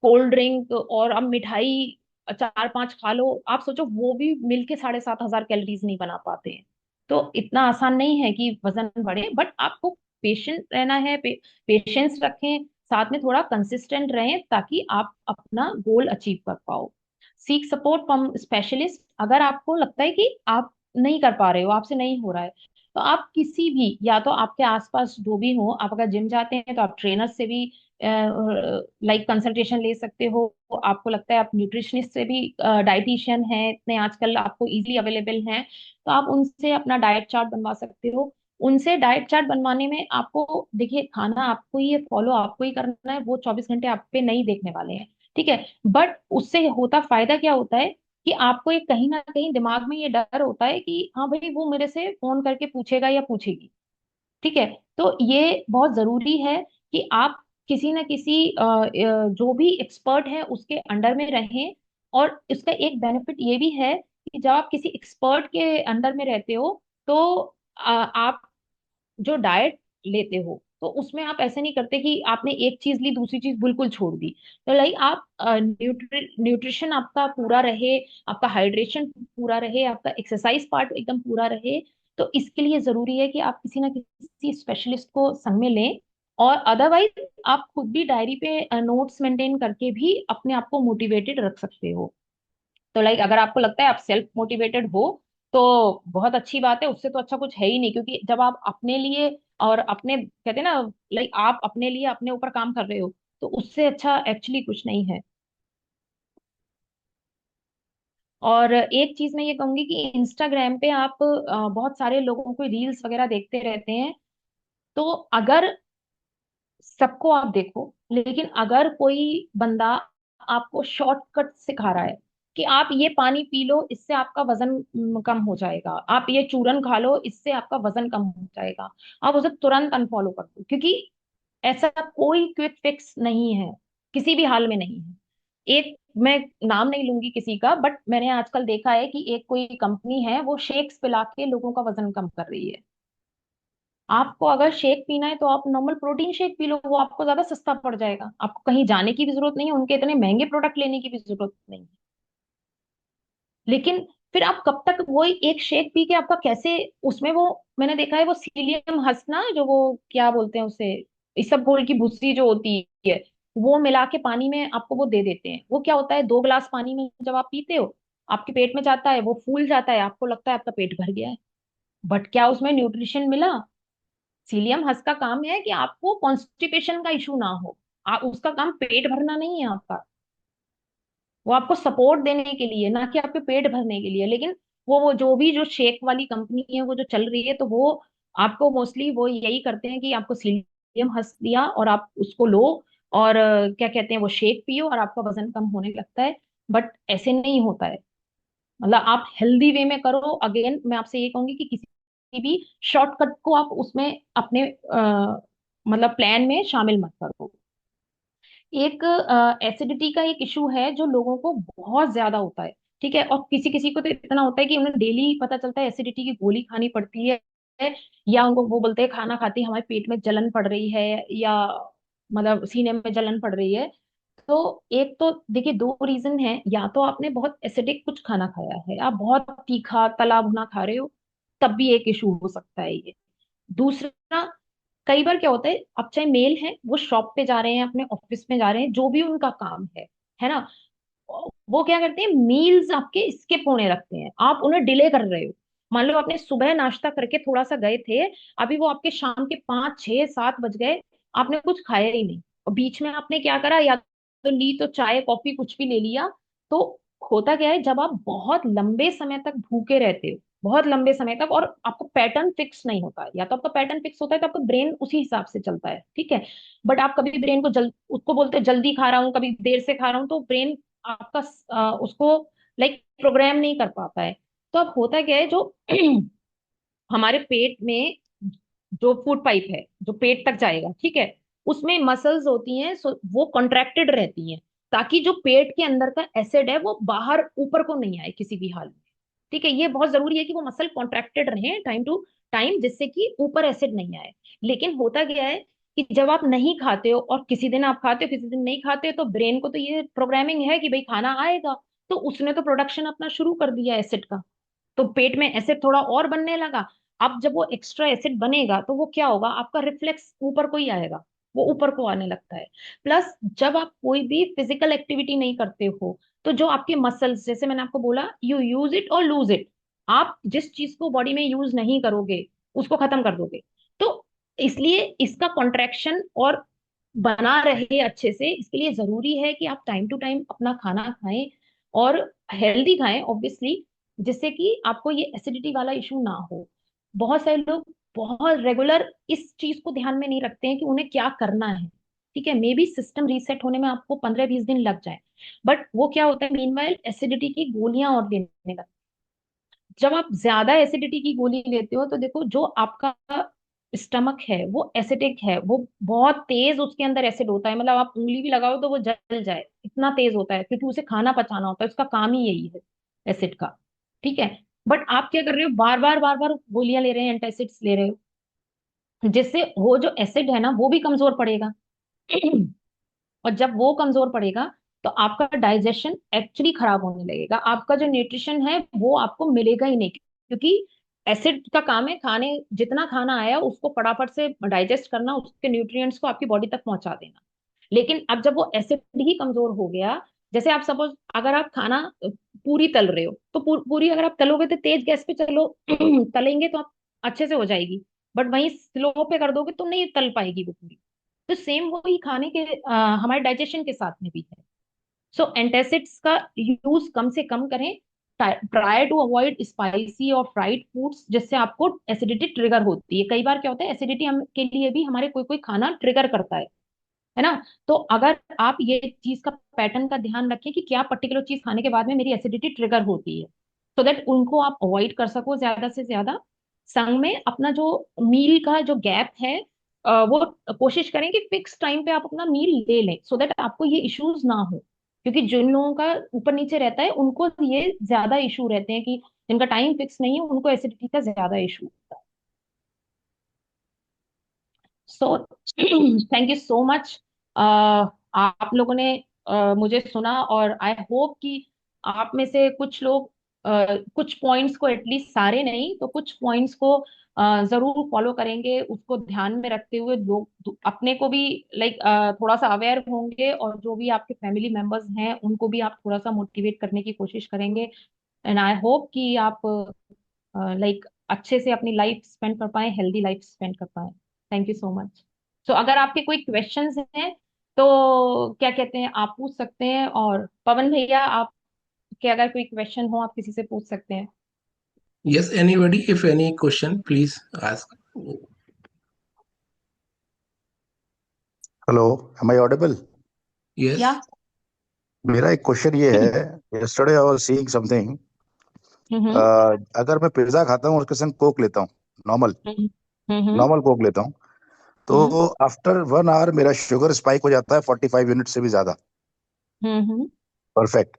कोल्ड ड्रिंक और अब मिठाई 4-5 खा लो, आप सोचो वो भी मिलके 7,500 कैलोरीज नहीं बना पाते हैं। तो इतना आसान नहीं है कि वजन बढ़े, बट आपको पेशेंट रहना है, पेशेंस रखें, साथ में थोड़ा कंसिस्टेंट रहें ताकि आप अपना गोल अचीव कर पाओ। Seek support from specialist. अगर आपको लगता है कि आप नहीं कर पा रहे हो, आपसे नहीं हो रहा है, तो आप किसी भी, या तो आपके आसपास जो भी हो, आप अगर जिम जाते हैं तो आप ट्रेनर से भी लाइक कंसल्टेशन ले सकते हो। आपको लगता है आप न्यूट्रिशनिस्ट से भी, डाइटिशियन है इतने आजकल आपको इजीली अवेलेबल हैं, तो आप उनसे अपना डाइट चार्ट बनवा सकते हो। उनसे डाइट चार्ट बनवाने में आपको देखिए खाना आपको ही फॉलो आपको ही करना है, वो 24 घंटे आप पे नहीं देखने वाले हैं। ठीक है। बट उससे होता फायदा क्या होता है कि आपको एक कहीं ना कहीं दिमाग में ये डर होता है कि हाँ भाई वो मेरे से फोन करके पूछेगा या पूछेगी। ठीक है। तो ये बहुत जरूरी है कि आप किसी न किसी जो भी एक्सपर्ट है उसके अंडर में रहें। और इसका एक बेनिफिट ये भी है कि जब आप किसी एक्सपर्ट के अंडर में रहते हो, तो आप जो डाइट लेते हो तो उसमें आप ऐसे नहीं करते कि आपने एक चीज ली दूसरी चीज बिल्कुल छोड़ दी। तो लाइक आप न्यूट्रिशन आपका पूरा रहे, आपका हाइड्रेशन पूरा रहे, आपका एक्सरसाइज पार्ट एकदम पूरा रहे। तो इसके लिए जरूरी है कि आप किसी ना किसी स्पेशलिस्ट को संग में लें। और अदरवाइज आप खुद भी डायरी पे नोट्स मेंटेन करके भी अपने आप को मोटिवेटेड रख सकते हो। तो लाइक अगर आपको लगता है आप सेल्फ मोटिवेटेड हो तो बहुत अच्छी बात है, उससे तो अच्छा कुछ है ही नहीं। क्योंकि जब आप अपने लिए और अपने कहते हैं ना, लाइक आप अपने लिए अपने ऊपर काम कर रहे हो, तो उससे अच्छा एक्चुअली कुछ नहीं है। और एक चीज मैं ये कहूंगी कि इंस्टाग्राम पे आप बहुत सारे लोगों को रील्स वगैरह देखते रहते हैं। तो अगर सबको आप देखो, लेकिन अगर कोई बंदा आपको शॉर्टकट सिखा रहा है कि आप ये पानी पी लो इससे आपका वजन कम हो जाएगा, आप ये चूरन खा लो इससे आपका वजन कम हो जाएगा, आप उसे तुरंत अनफॉलो कर दो। क्योंकि ऐसा कोई क्विक फिक्स नहीं है, किसी भी हाल में नहीं है। एक मैं नाम नहीं लूंगी किसी का, बट मैंने आजकल देखा है कि एक कोई कंपनी है वो शेक्स पिला के लोगों का वजन कम कर रही है। आपको अगर शेक पीना है तो आप normal protein shake P low, वो आपको ज्यादा सस्ता पड़ जाएगा, आपको कहीं जाने की भी जरूरत नहीं है, उनके इतने महंगे प्रोडक्ट लेने की भी जरूरत नहीं है। लेकिन फिर आप कब तक वही एक शेक पी के आपका कैसे, उसमें वो मैंने देखा है वो सीलियम हंसना जो वो क्या बोलते हैं उसे, इसबगोल की भूसी जो होती है, वो मिला के पानी में आपको वो दे देते हैं। वो क्या होता है, 2 गिलास पानी में जब आप पीते हो आपके पेट में जाता है, वो फूल जाता है, आपको लगता है आपका पेट भर गया है। बट क्या उसमें न्यूट्रिशन मिला? सीलियम हस का काम है कि आपको कॉन्स्टिपेशन का इशू ना हो। उसका काम पेट भरना नहीं है आपका, वो आपको सपोर्ट देने के लिए, ना कि आपके पेट भरने के लिए। लेकिन वो जो भी जो शेक वाली कंपनी है वो जो चल रही है, तो वो आपको मोस्टली वो यही करते हैं कि आपको सीलियम हंस दिया और आप उसको लो और क्या कहते हैं वो शेक पियो और आपका वजन कम होने लगता है। बट ऐसे नहीं होता है। मतलब आप हेल्दी वे में करो। अगेन मैं आपसे ये कहूंगी कि किसी भी शॉर्टकट को आप उसमें अपने मतलब प्लान में शामिल मत करो। एक एसिडिटी का एक इशू है जो लोगों को बहुत ज्यादा होता है। ठीक है। और किसी किसी को तो इतना होता है कि उन्हें डेली पता चलता है एसिडिटी की गोली खानी पड़ती है, या उनको वो बोलते हैं खाना खाते ही हमारे पेट में जलन पड़ रही है, या मतलब सीने में जलन पड़ रही है। तो एक तो देखिए दो रीजन है, या तो आपने बहुत एसिडिक कुछ खाना खाया है, आप बहुत तीखा तला भुना खा रहे हो, तब भी एक इशू हो सकता है ये। दूसरा, कई बार क्या होता है, अब चाहे मेल है वो शॉप पे जा रहे हैं, अपने ऑफिस में जा रहे हैं, जो भी उनका काम है ना, वो क्या करते हैं, मील्स आपके स्किप होने रखते हैं, आप उन्हें डिले कर रहे हो। मान लो आपने सुबह नाश्ता करके थोड़ा सा गए थे, अभी वो आपके शाम के 5 6 7 बज गए, आपने कुछ खाया ही नहीं, और बीच में आपने क्या करा, या तो ली तो चाय कॉफी कुछ भी ले लिया। तो होता क्या है, जब आप बहुत लंबे समय तक भूखे रहते हो, बहुत लंबे समय तक, और आपको पैटर्न फिक्स नहीं होता है, या तो आपका पैटर्न फिक्स होता है तो आपका ब्रेन उसी हिसाब से चलता है, ठीक है। बट आप कभी ब्रेन को उसको बोलते हैं जल्दी खा रहा हूँ, कभी देर से खा रहा हूँ, तो ब्रेन आपका उसको लाइक प्रोग्राम नहीं कर पाता है। तो अब होता क्या है, जो हमारे पेट में जो फूड पाइप है जो पेट तक जाएगा, ठीक है, उसमें मसल्स होती हैं, सो वो कॉन्ट्रैक्टेड रहती हैं, ताकि जो पेट के अंदर का एसिड है वो बाहर ऊपर को नहीं आए किसी भी हाल में। ठीक है, ये बहुत जरूरी है कि वो मसल कॉन्ट्रैक्टेड रहे टाइम टू टाइम, जिससे कि ऊपर एसिड नहीं आए। लेकिन होता क्या है कि जब आप नहीं खाते हो, और किसी दिन आप खाते हो किसी दिन नहीं खाते हो, तो ब्रेन को तो ये प्रोग्रामिंग है कि भाई खाना आएगा, तो उसने तो प्रोडक्शन अपना शुरू कर दिया एसिड का, तो पेट में एसिड थोड़ा और बनने लगा। अब जब वो एक्स्ट्रा एसिड बनेगा तो वो क्या होगा, आपका रिफ्लेक्स ऊपर को ही आएगा, वो ऊपर को आने लगता है। प्लस जब आप कोई भी फिजिकल एक्टिविटी नहीं करते हो, तो जो आपके मसल्स, जैसे मैंने आपको बोला, यू यूज इट और लूज इट, आप जिस चीज को बॉडी में यूज नहीं करोगे उसको खत्म कर दोगे। तो इसलिए इसका कॉन्ट्रैक्शन और बना रहे अच्छे से, इसके लिए जरूरी है कि आप टाइम टू टाइम अपना खाना खाएं, और हेल्दी खाएं ऑब्वियसली, जिससे कि आपको ये एसिडिटी वाला इशू ना हो। बहुत सारे लोग बहुत रेगुलर इस चीज को ध्यान में नहीं रखते हैं कि उन्हें क्या करना है। ठीक है, मे बी सिस्टम रीसेट होने में आपको 15 20 दिन लग जाए, बट वो क्या होता है, मीनवाइल एसिडिटी की गोलियां और लेने लगते हैं। जब आप ज्यादा एसिडिटी की गोली लेते हो, तो देखो जो आपका स्टमक है वो एसिडिक है, वो बहुत तेज उसके अंदर एसिड होता है, मतलब आप उंगली भी लगाओ तो वो जल जाए, इतना तेज होता है, क्योंकि उसे खाना पचाना होता है, उसका काम ही यही है एसिड का। ठीक है, बट आप क्या कर रहे हो, बार बार गोलियां ले रहे हैं, एंटासिड्स ले रहे हो, जिससे वो जो एसिड है ना वो भी कमजोर पड़ेगा। और जब वो कमजोर पड़ेगा, तो आपका डाइजेशन एक्चुअली खराब होने लगेगा, आपका जो न्यूट्रिशन है वो आपको मिलेगा ही नहीं, क्योंकि एसिड का काम है खाने, जितना खाना आया उसको फटाफट से डाइजेस्ट करना, उसके न्यूट्रिएंट्स को आपकी बॉडी तक पहुंचा देना। लेकिन अब जब वो एसिड ही कमजोर हो गया, जैसे आप सपोज अगर आप खाना पूरी तल रहे हो, तो पूरी अगर आप तलोगे तो तेज गैस पे चलो तलेंगे तो आप अच्छे से हो जाएगी, बट वहीं स्लो पे कर दोगे तो नहीं तल पाएगी वो पूरी। तो सेम वही खाने के हमारे डाइजेशन के साथ में भी है। सो एंटासिड्स का यूज कम से कम करें, ट्राई टू अवॉइड स्पाइसी और फ्राइड फूड्स, जिससे आपको एसिडिटी ट्रिगर होती है। कई बार क्या होता है, एसिडिटी हम के लिए भी हमारे कोई कोई खाना ट्रिगर करता है ना। तो अगर आप ये चीज का पैटर्न का ध्यान रखें कि क्या पर्टिकुलर चीज खाने के बाद में मेरी एसिडिटी ट्रिगर होती है, सो दैट उनको आप अवॉइड कर सको ज्यादा से ज्यादा। संग में अपना जो मील का जो गैप है, वो कोशिश करें कि फिक्स टाइम पे आप अपना मील ले लें, सो दैट आपको ये इश्यूज ना हो। क्योंकि जिन लोगों का ऊपर नीचे रहता है उनको ये ज्यादा इशू रहते हैं, कि जिनका टाइम फिक्स नहीं है उनको एसिडिटी का ज्यादा इशू होता है। So thank you so much, आप लोगों ने मुझे सुना, और आई होप कि आप में से कुछ लोग कुछ पॉइंट्स को, एटलीस्ट सारे नहीं तो कुछ पॉइंट्स को जरूर फॉलो करेंगे, उसको ध्यान में रखते हुए लोग अपने को भी लाइक थोड़ा सा अवेयर होंगे, और जो भी आपके फैमिली मेंबर्स हैं उनको भी आप थोड़ा सा मोटिवेट करने की कोशिश करेंगे। एंड आई होप कि आप लाइक अच्छे से अपनी लाइफ स्पेंड कर पाए, हेल्दी लाइफ स्पेंड कर पाए। Thank you so much. So अगर आपके कोई क्वेश्चंस हैं तो क्या कहते हैं, आप पूछ सकते हैं, और पवन भैया आपके अगर कोई क्वेश्चन हो आप किसी से पूछ सकते हैं। Yes, anybody, if any question, please ask. Hello, am I audible? Yes. या मेरा एक क्वेश्चन ये है, yesterday I was seeing something. Hmm अगर मैं पिज्जा खाता हूँ और उसके संग कोक लेता हूँ, नॉर्मल हम्म हम्म नॉर्मल कोक लेता हूँ, हम्म तो आफ्टर 1 आवर मेरा शुगर स्पाइक हो जाता है 45 यूनिट से भी ज्यादा। हम्म परफेक्ट।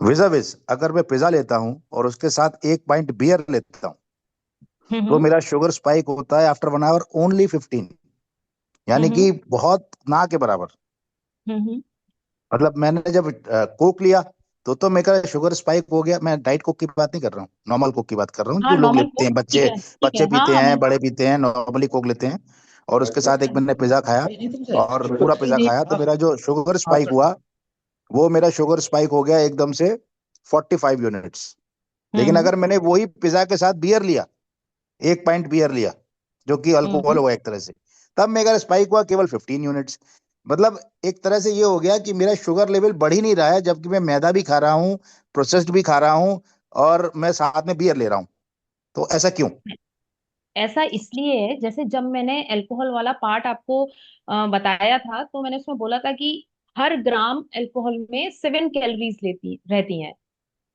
विजा विज अगर मैं पिज्जा लेता हूँ और उसके साथ 1 पाइंट बियर लेता हूँ, तो हम्म मेरा शुगर स्पाइक होता है आफ्टर 1 आवर ओनली 15, यानी हम्म कि बहुत ना के बराबर। हम्म मतलब मैंने जब कोक लिया तो मेरा शुगर स्पाइक हो गया। मैं डाइट कोक की बात नहीं कर रहा हूँ, नॉर्मल कोक की बात कर रहा हूँ हाँ जो लोग नॉर्मल लेते कोक हैं, ठीक बच्चे है, ठीक है, बच्चे हाँ पीते हाँ हैं, मैं बड़े पीते हैं, नॉर्मली कोक लेते हैं। और उसके साथ एक मैंने पिज्जा खाया और पूरा पिज्जा खाया, तो मेरा जो शुगर स्पाइक हुआ, वो मेरा शुगर स्पाइक हो गया एकदम से 45 यूनिट्स। लेकिन अगर मैंने वही पिज्जा के साथ बियर लिया, 1 पाइंट बियर लिया, जो कि अल्कोहल हुआ एक तरह से, तब मेरा स्पाइक हुआ केवल 15 यूनिट्स। मतलब एक तरह से ये हो गया कि मेरा शुगर लेवल बढ़ ही नहीं रहा है, जबकि मैं मैदा भी खा रहा हूँ, प्रोसेस्ड भी खा रहा हूँ, और मैं साथ में बियर ले रहा हूँ। तो ऐसा क्यों? ऐसा इसलिए है, जैसे जब मैंने अल्कोहल वाला पार्ट आपको बताया था, तो मैंने उसमें बोला था कि हर ग्राम अल्कोहल में 7 कैलोरीज लेती रहती हैं।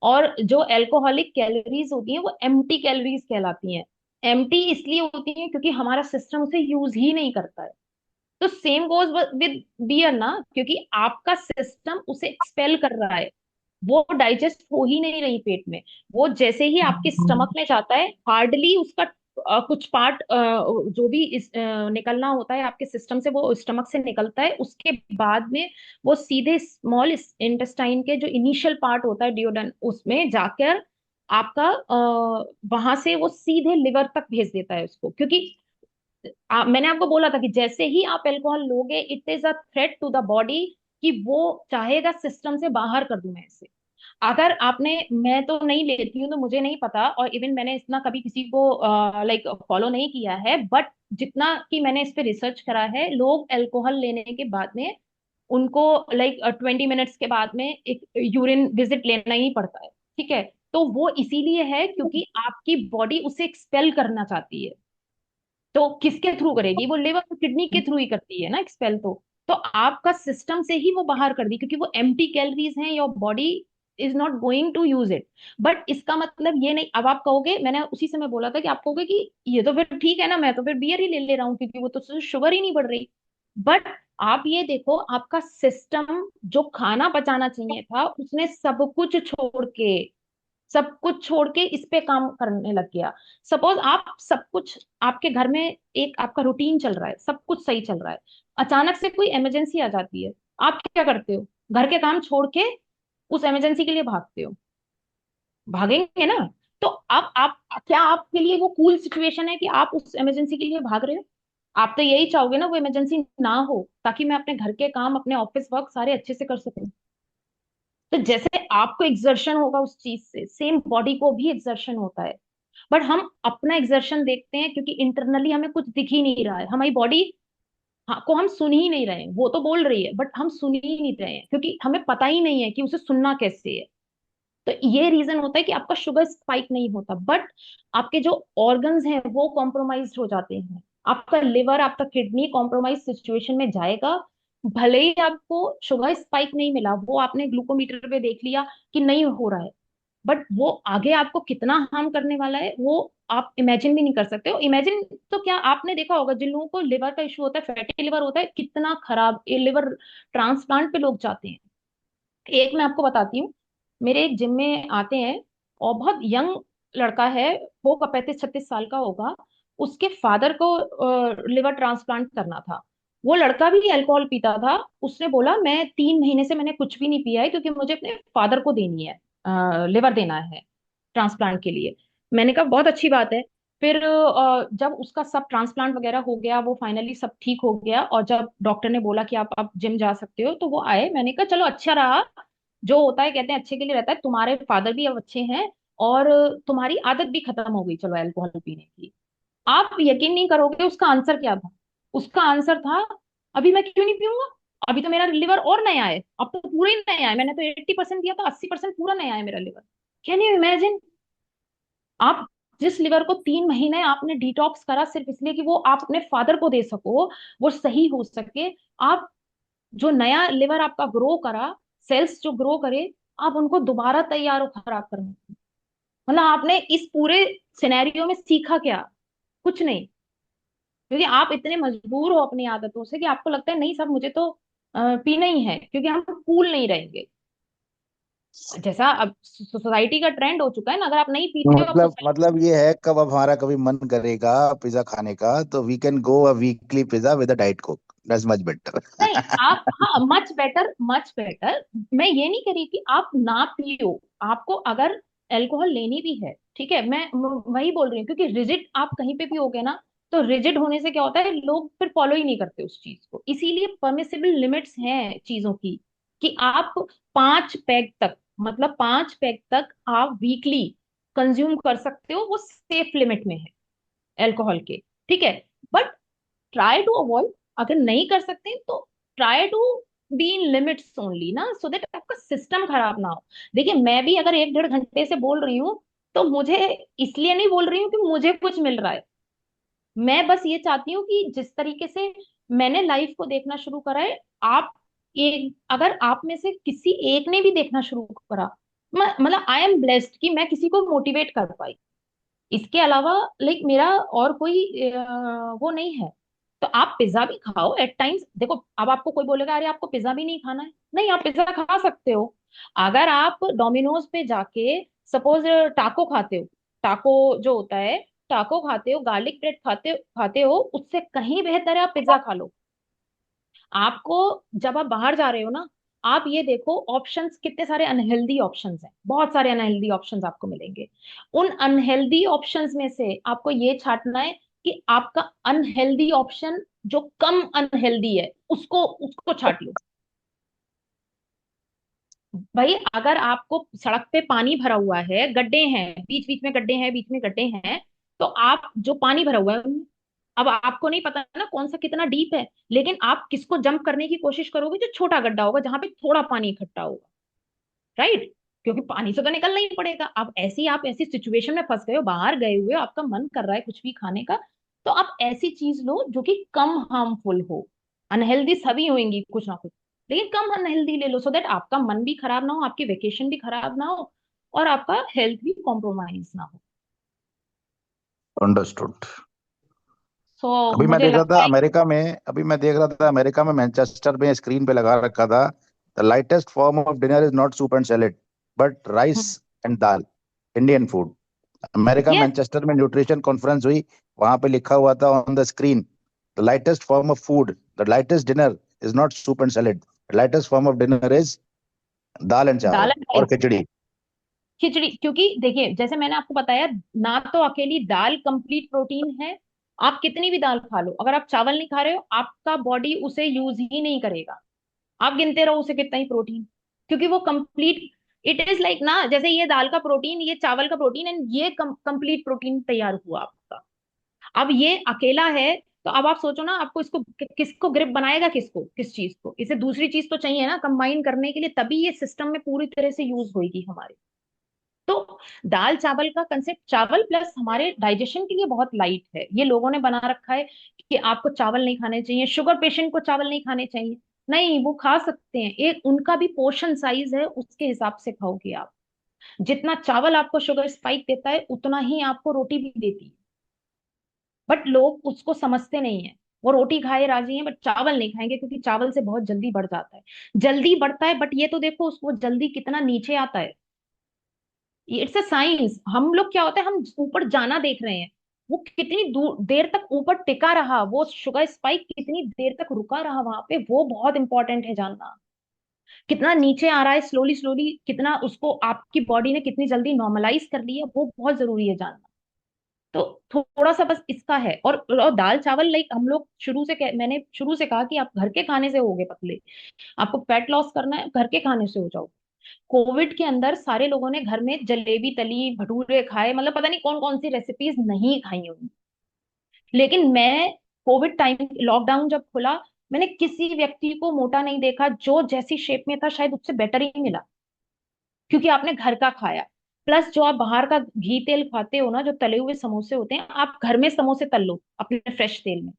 और जो अल्कोहलिक कैलोरीज होती हैं वो एम्प्टी कैलोरीज कहलाती हैं। एम्प्टी इसलिए होती हैं क्योंकि हमारा सिस्टम उसे यूज ही नहीं करता है। तो सेम गोज विद बियर ना, क्योंकि आपका सिस्टम उसे एक्सपेल कर रहा है, वो डाइजेस्ट हो ही नहीं रही पेट में। वो जैसे ही आपके स्टमक में जाता है, हार्डली उसका कुछ पार्ट जो भी निकलना होता है आपके सिस्टम से, वो स्टमक से निकलता है। उसके बाद में वो सीधे स्मॉल इंटेस्टाइन के जो इनिशियल पार्ट होता है डियोडन, उसमें जाकर आपका वहां से वो सीधे लिवर तक भेज देता है उसको। क्योंकि मैंने आपको बोला था कि जैसे ही आप अल्कोहल लोगे, it is a threat to the body, कि वो चाहेगा सिस्टम से बाहर कर दूं मैं इसे। अगर आपने, मैं तो नहीं लेती हूँ तो मुझे नहीं पता, और इवन मैंने इतना कभी किसी को लाइक फॉलो नहीं किया है, बट जितना कि मैंने इस पे रिसर्च करा है, लोग अल्कोहल लेने के बाद में उनको लाइक 20 मिनट्स के बाद में एक यूरिन विजिट लेना ही पड़ता है। ठीक है, तो वो इसीलिए है क्योंकि आपकी बॉडी उसे एक्सपेल करना चाहती है। तो किसके थ्रू करेगी? वो लिवर और किडनी के थ्रू ही करती है ना एक्सपेल। तो आपका सिस्टम से ही वो बाहर कर दी, क्योंकि वो एम्प्टी कैलोरीज हैं, your body is not going to use it. But इसका मतलब ये नहीं, अब आप कहोगे, मैंने उसी समय बोला था कि आप कहोगे कि ये तो फिर ठीक है ना, मैं तो फिर बियर ही ले ले रहा हूँ क्योंकि वो तो शुगर ही नहीं बढ़ रही। बट आप ये देखो, आपका सिस्टम जो खाना पचाना चाहिए था, उसने सब कुछ छोड़ के इस पे काम करने लग गया। सपोज आप सब कुछ, आपके घर में एक आपका रूटीन चल रहा है, सब कुछ सही चल रहा है, अचानक से कोई इमरजेंसी आ जाती है, आप क्या करते हो? घर के काम छोड़ के उस इमरजेंसी के लिए भागते हो, भागेंगे ना? तो अब आप, क्या आपके लिए वो कूल सिचुएशन है कि आप उस इमरजेंसी के लिए भाग रहे हो? आप तो यही चाहोगे ना वो इमरजेंसी ना हो, ताकि मैं अपने घर के काम, अपने ऑफिस वर्क सारे अच्छे से कर सकूं। तो जैसे आपको एक्सर्शन होगा उस चीज से, सेम बॉडी को भी एक्सर्शन होता है। बट हम अपना एक्सर्शन देखते हैं क्योंकि इंटरनली हमें कुछ दिख ही नहीं रहा है, हमारी बॉडी को हम सुन ही नहीं रहे हैं। वो तो बोल रही है बट हम सुन ही नहीं रहे हैं, क्योंकि हमें पता ही नहीं है कि उसे सुनना कैसे है। तो ये रीजन होता है कि आपका शुगर स्पाइक नहीं होता, बट आपके जो ऑर्गन्स हैं वो कॉम्प्रोमाइज हो जाते हैं। आपका लिवर, आपका किडनी कॉम्प्रोमाइज सिचुएशन में जाएगा। भले ही आपको शुगर स्पाइक नहीं मिला, वो आपने ग्लूकोमीटर पे देख लिया कि नहीं हो रहा है, बट वो आगे आपको कितना हार्म करने वाला है वो आप इमेजिन भी नहीं कर सकते हो। इमेजिन, तो क्या आपने देखा होगा जिन लोगों को लिवर का इशू होता है, फैटी लिवर होता है, कितना खराब, ये लिवर ट्रांसप्लांट पे लोग जाते हैं। एक मैं आपको बताती हूँ, मेरे एक जिम में आते हैं, और बहुत यंग लड़का है, होगा 35-36 साल का होगा। उसके फादर को लिवर ट्रांसप्लांट करना था। वो लड़का भी अल्कोहल पीता था। उसने बोला मैं 3 महीने से मैंने कुछ भी नहीं पिया है, क्योंकि मुझे अपने फादर को देनी है, लिवर देना है ट्रांसप्लांट के लिए। मैंने कहा बहुत अच्छी बात है। फिर जब उसका सब ट्रांसप्लांट वगैरह हो गया, वो फाइनली सब ठीक हो गया, और जब डॉक्टर ने बोला कि आप अब जिम जा सकते हो, तो वो आए। मैंने कहा चलो अच्छा रहा, जो होता है कहते हैं अच्छे के लिए रहता है, तुम्हारे फादर भी अब अच्छे हैं, और तुम्हारी आदत भी खत्म हो गई चलो अल्कोहल पीने की। आप यकीन नहीं करोगे उसका आंसर क्या था। उसका आंसर था, अभी मैं क्यों नहीं पीऊंगा, अभी तो मेरा लिवर और नया है, अब तो पूरा ही नया है, मैंने तो 80% दिया था, 80% पूरा नया है मेरा लिवर। Can you imagine? आप जिस लिवर को 3 महीने आपने डिटॉक्स करा सिर्फ इसलिए कि वो आप अपने फादर को दे सको, वो सही हो सके, आप जो नया लिवर आपका ग्रो करा, सेल्स जो ग्रो करे, आप उनको दोबारा तैयार और खराब करना। मतलब आपने इस पूरे सिनेरियो में सीखा क्या? कुछ नहीं। क्योंकि आप इतने मजबूर हो अपनी आदतों से कि आपको लगता है नहीं सब मुझे तो पीना ही है, क्योंकि हम कूल नहीं रहेंगे। जैसा अब सोसाइटी का ट्रेंड हो चुका है ना, अगर आप नहीं तो पीते हो, आप सोसाइटी। मतलब ये है, कब अब हमारा कभी मन करेगा पिज्जा खाने का, तो we can go a weekly pizza with a diet coke, that's much better. नहीं, आप, हाँ, मच बेटर, मच बेटर। मैं ये नहीं कह रही कि आप ना पियो। आपको अगर अल्कोहल लेनी भी है, ठीक है, मैं वही बोल रही हूँ, क्योंकि रिजिड आप कहीं पे भी होगे ना, तो रिजिड होने से क्या होता है, लोग फिर फॉलो ही नहीं करते उस चीज को। इसीलिए परमिसिबल लिमिट्स हैं चीजों की, कि आप 5 पैग तक, मतलब 5 पैग तक आप वीकली कंज्यूम कर सकते हो, वो सेफ लिमिट में है अल्कोहल के, ठीक है। बट ट्राई टू अवॉइड, अगर नहीं कर सकते तो try to be in limits only ना, सो दैट आपका सिस्टम खराब ना हो। देखिए मैं भी अगर 1-1.5 घंटे से बोल रही हूँ, तो मुझे इसलिए नहीं बोल रही हूँ कि मुझे कुछ मिल रहा है। मैं बस ये चाहती हूँ कि जिस तरीके से मैंने लाइफ को देखना शुरू करा है, आप एक, अगर आप में से किसी एक ने भी देखना शुरू करा, मतलब आई एम ब्लेस्ड कि मैं किसी को मोटिवेट कर पाई। इसके अलावा लाइक मेरा और कोई वो नहीं है। तो आप पिज्जा भी खाओ एट टाइम्स। देखो अब आपको कोई बोलेगा अरे आपको पिज्जा भी नहीं खाना है, नहीं, आप पिज्जा खा सकते हो। अगर आप डोमिनोज पे जाके सपोज टाको खाते हो, टाको जो होता है, टाको खाते हो, गार्लिक ब्रेड खाते खाते हो, उससे कहीं बेहतर है आप पिज्जा खा लो। आपको जब आप बाहर जा रहे हो ना, आप ये देखो ऑप्शंस कितने सारे अनहेल्दी ऑप्शंस हैं, बहुत सारे अनहेल्दी ऑप्शंस आपको मिलेंगे। उन अनहेल्दी ऑप्शंस में से आपको ये छांटना है कि आपका अनहेल्दी ऑप्शन जो कम अनहेल्दी है, उसको उसको छांट लो। भाई अगर आपको सड़क पे पानी भरा हुआ है, गड्ढे हैं, बीच बीच में गड्ढे हैं, बीच में गड्ढे हैं, तो आप जो पानी भरा हुआ है, अब आपको नहीं पता ना कौन सा कितना डीप है, लेकिन आप किसको जंप करने की कोशिश करोगे, जो छोटा गड्ढा होगा जहां पे थोड़ा पानी इकट्ठा होगा, राइट। क्योंकि पानी से तो निकलना ही पड़ेगा। अब ऐसी आप ऐसी सिचुएशन में फंस गए हो, बाहर गए हुए हो, आपका मन कर रहा है कुछ भी खाने का, तो आप ऐसी चीज लो जो कि कम हार्मफुल हो। अनहेल्दी सभी होंगी कुछ ना कुछ, लेकिन कम अनहेल्दी ले लो, सो दैट आपका मन भी खराब ना हो, आपकी वेकेशन भी खराब ना हो, और आपका हेल्थ भी कॉम्प्रोमाइज ना हो। अंडरस्टूड। सो अभी मैं मुझे देख रहा था लगता है अमेरिका में, अभी मैं देख रहा था अमेरिका में मैनचेस्टर में स्क्रीन पे लगा रखा था, the lightest form of dinner is not soup and salad but rice and dal, Indian food. America yes, Manchester में न्यूट्रिशन कॉन्फ्रेंस हुई, वहां पे लिखा हुआ था on the screen, the lightest form of food, the lightest dinner is not soup and salad, the lightest form of dinner is dal and dal chawal and और rice, खिचड़ी। खिचड़ी। क्योंकि देखिए जैसे मैंने आपको बताया, ना तो अकेली दाल कंप्लीट प्रोटीन है, आप कितनी भी दाल खा लो, अगर आप चावल नहीं खा रहे हो, आपका बॉडी उसे यूज ही नहीं करेगा। आप गिनते रहो उसे कितना ही प्रोटीन, क्योंकि वो कंप्लीट, इट इज लाइक ना, जैसे ये दाल का प्रोटीन, ये चावल का प्रोटीन, एंड ये कंप्लीट प्रोटीन तैयार हुआ आपका। अब ये अकेला है, तो अब आप सोचो ना, आपको इसको किसको ग्रिप बनाएगा, किसको, किस चीज को, इसे दूसरी चीज तो चाहिए ना कंबाइन करने के लिए, तभी ये सिस्टम में पूरी तरह से यूज होगी हमारे। तो दाल चावल का कंसेप्ट, चावल प्लस हमारे डाइजेशन के लिए बहुत लाइट है, ये लोगों ने बना रखा है कि आपको चावल नहीं खाने चाहिए, शुगर पेशेंट को चावल नहीं खाने चाहिए। नहीं, वो खा सकते हैं, एक उनका भी पोर्शन साइज है, उसके हिसाब से खाओगे आप। जितना चावल आपको शुगर स्पाइक देता है, उतना ही आपको रोटी भी देती है। बट लोग उसको समझते नहीं है, वो रोटी खाए राजी हैं, बट चावल नहीं खाएंगे, क्योंकि चावल से बहुत जल्दी बढ़ जाता है, जल्दी बढ़ता है, बट ये तो देखो उसको जल्दी कितना नीचे आता है। It's a science. हम लोग क्या होता है, हम ऊपर जाना देख रहे हैं, वो कितनी दूर देर तक ऊपर टिका रहा, वो शुगर स्पाइक कितनी देर तक रुका रहा वहां पे, वो बहुत इंपॉर्टेंट है जानना। कितना नीचे आ रहा है स्लोली स्लोली, कितना उसको आपकी बॉडी ने कितनी जल्दी नॉर्मलाइज कर लिया, वो बहुत जरूरी है जानना। तो थोड़ा सा बस इसका है। और दाल चावल लाइक हम लोग मैंने शुरू से कहा कि आप घर के खाने से होगे पतले, आपको फैट लॉस करना है, घर के खाने से हो जाओ। कोविड के अंदर सारे लोगों ने घर में जलेबी तली, भटूरे खाए, मतलब पता नहीं कौन कौन सी रेसिपीज नहीं खाई होंगी। लेकिन मैं कोविड टाइम, लॉकडाउन जब खुला, मैंने किसी व्यक्ति को मोटा नहीं देखा, जो जैसी शेप में था शायद उससे बेटर ही मिला, क्योंकि आपने घर का खाया। प्लस जो आप बाहर का घी तेल खाते हो ना, जो तले हुए समोसे होते हैं, आप घर में समोसे तल लो अपने फ्रेश तेल में,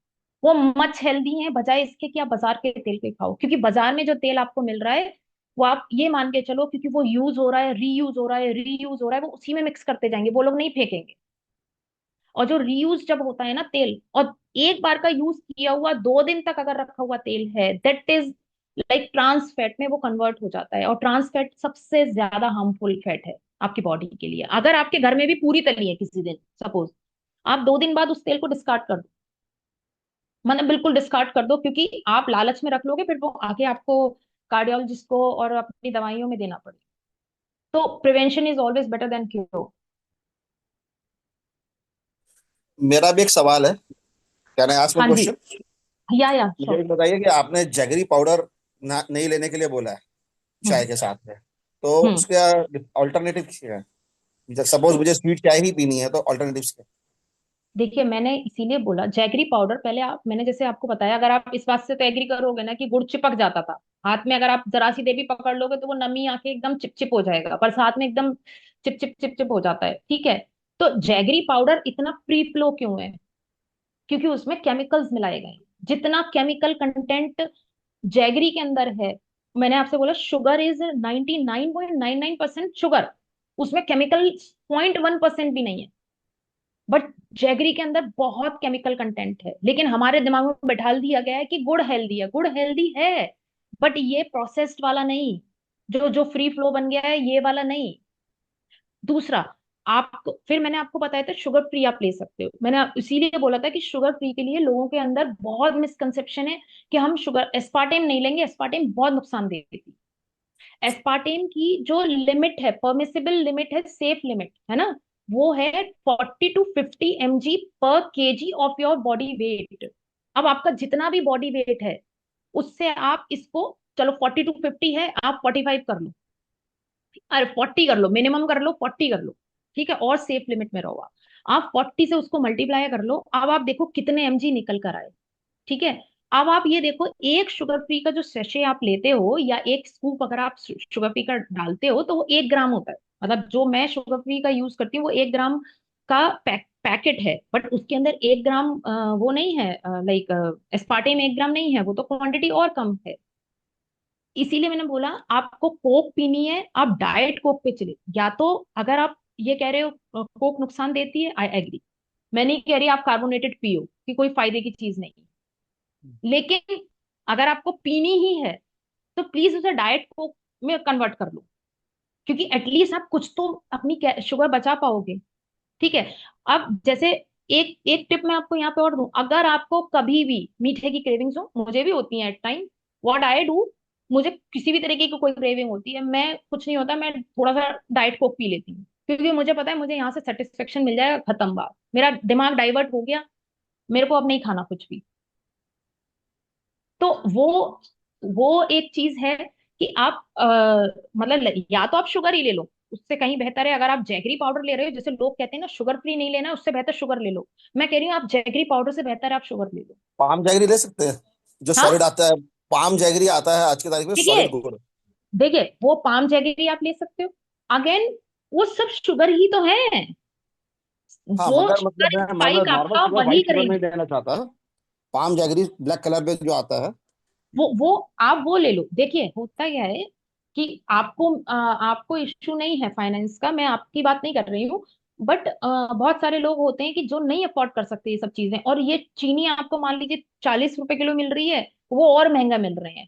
वो मच हेल्दी है बजाय इसके कि आप बाजार के तेल पे खाओ। क्योंकि बाजार में जो तेल आपको मिल रहा है, वो आप ये मान के चलो, क्योंकि वो यूज हो रहा है, रीयूज हो रहा है, रीयूज हो रहा है, वो उसी में मिक्स करते जाएंगे, वो लोग नहीं फेंकेंगे। और जो रीयूज जब होता है ना तेल, और एक बार का यूज किया हुआ 2 दिन तक अगर रखा हुआ तेल है, that is like trans fat में वो कन्वर्ट हो जाता है, और ट्रांस फैट सबसे ज्यादा हार्मफुल फैट है आपकी बॉडी के लिए। अगर आपके घर में भी पूरी तली है किसी दिन सपोज, आप 2 दिन बाद उस तेल को डिस्कार्ड कर दो, मतलब बिल्कुल डिस्कार्ड कर दो, क्योंकि आप लालच में रख लोगे, फिर वो आगे आपको कार्डियोलॉजिस्ट को और अपनी दवाइयों में देना पड़ेगा। तो prevention is always better than cure. मेरा भी एक सवाल है। कैन आई आस्क वन हाँ जी, क्वेश्चन? या मुझे श्योर। एक बताइए कि आपने जैगरी पाउडर नहीं लेने के लिए बोला है हम्म। चाय के साथ में, तो हम्म। उसका ऑल्टरनेटिव क्या है? सपोज मुझे स्वीट चाय ही पीनी है, तो ऑल्टरनेटिव क्या देखिए, मैंने इसीलिए बोला जैगरी पाउडर, पहले आप, मैंने जैसे आपको बताया, अगर आप इस बात से तो एग्री करोगे ना कि गुड़ चिपक जाता था हाथ में, अगर आप जरा सी देर भी पकड़ लोगे तो वो नमी आके एकदम चिपचिप हो जाएगा, बरसात में एकदम चिप चिप चिप चिप हो जाता है, ठीक है। तो जैगरी पाउडर इतना प्री फ्लो क्यों है? क्योंकि उसमें केमिकल्स मिलाए गए हैं। जितना केमिकल कंटेंट जैगरी के अंदर है, मैंने आपसे बोला शुगर इज 99.99% शुगर, उसमें केमिकल 0.1% भी नहीं है। बट जैगरी के अंदर बहुत केमिकल कंटेंट है, लेकिन हमारे दिमाग में बैठा दिया गया है कि गुड़ हेल्दी है, गुड़ हेल्दी है, बट ये प्रोसेस्ड वाला नहीं, जो जो फ्री फ्लो बन गया है ये वाला नहीं। दूसरा, आपको फिर मैंने आपको बताया था शुगर फ्री आप ले सकते हो, मैंने इसीलिए बोला था कि शुगर फ्री के लिए लोगों के अंदर बहुत मिसकंसेप्शन है कि हम शुगर एस्पार्टेम नहीं लेंगे, एस्पार्टेम बहुत नुकसान देती है। एस्पार्टेम की जो लिमिट है, परमिसिबल लिमिट है, सेफ लिमिट है ना, वो है 40 to 50 mg पर KG of your body weight. अब आपका जितना भी बॉडी वेट है उससे आप इसको, चलो 40 to 50 है, आप 45 कर लो, अरे 40 कर लो, मिनिमम कर लो, 40 कर लो, ठीक है, और सेफ लिमिट में रहो आप 40 से उसको मल्टीप्लाई कर लो, अब आप देखो कितने एमजी निकल कर आए, ठीक है। अब आप ये देखो, एक शुगर फ्री का जो सेशे आप लेते हो या एक स्कूप अगर आप शुगर फ्री का डालते हो तो वो 1 ग्राम होता है, मतलब जो मैं शुगर फ्री का यूज करती हूँ वो 1 ग्राम का पैकेट है, बट उसके अंदर 1 ग्राम वो नहीं है, लाइक एस्पार्टेम 1 ग्राम नहीं है, वो तो क्वांटिटी और कम है। इसीलिए मैंने बोला आपको कोक पीनी है आप डाइट कोक पे चले, या तो अगर आप ये कह रहे हो कोक नुकसान देती है, आई एग्री, मैं नहीं कह रही आप कार्बोनेटेड पियो कि कोई फायदे की चीज नहीं है, लेकिन अगर आपको पीनी ही है तो प्लीज उसे डाइट कोक में कन्वर्ट कर लो, क्योंकि एटलीस्ट आप कुछ तो अपनी शुगर बचा पाओगे, ठीक है। अब जैसे एक एक टिप मैं आपको यहाँ पे और दूं, अगर आपको कभी भी मीठे की क्रेविंग्स हो, मुझे भी होती है at time, what I do, मुझे किसी भी तरीके की कोई क्रेविंग होती है, मैं कुछ नहीं होता, मैं थोड़ा सा डाइट कोक पी लेती हूँ, क्योंकि मुझे पता है मुझे यहाँ से सेटिस्फेक्शन मिल जाएगा, खत्म बात, मेरा दिमाग डाइवर्ट हो गया, मेरे को अब नहीं खाना कुछ भी। तो वो एक चीज है कि आप मतलब या तो आप शुगर ही ले लो, उससे कहीं बेहतर है, अगर आप जैगरी पाउडर ले रहे हो, जैसे लोग कहते हैं ना शुगर फ्री नहीं लेना, उससे बेहतर शुगर ले लो, मैं कह रही हूँ आप जैगरी पाउडर से बेहतर है आप शुगर ले लो। पाम जैगरी ले सकते हैं जो सॉलिड हाँ, आता है? पाम जैगरी आता है आज की तारीख में, देखिए, सॉलिड गुड़। देखिए वो पाम जैगरी आप ले सकते हो, अगेन वो सब शुगर ही तो है, हाँ, जो मगर मतलब शुगर मैं स्पाइक नॉर्मल आपका शुगर, वही व्हाइट शुगर नहीं करेगी। लेना चाहता। पाम जैगरी ब्लैक कलर में जो आता है। वो आप वो ले लो, देखिए होता क्या है कि आपको इश्यू नहीं है फाइनेंस का, मैं आपकी बात नहीं कर रही हूँ, बट बहुत सारे लोग होते हैं कि जो नहीं अफोर्ड कर सकते ये सब चीजें, और ये चीनी आपको मान लीजिए 40 रुपए किलो मिल रही है, वो और महंगा मिल रहे हैं,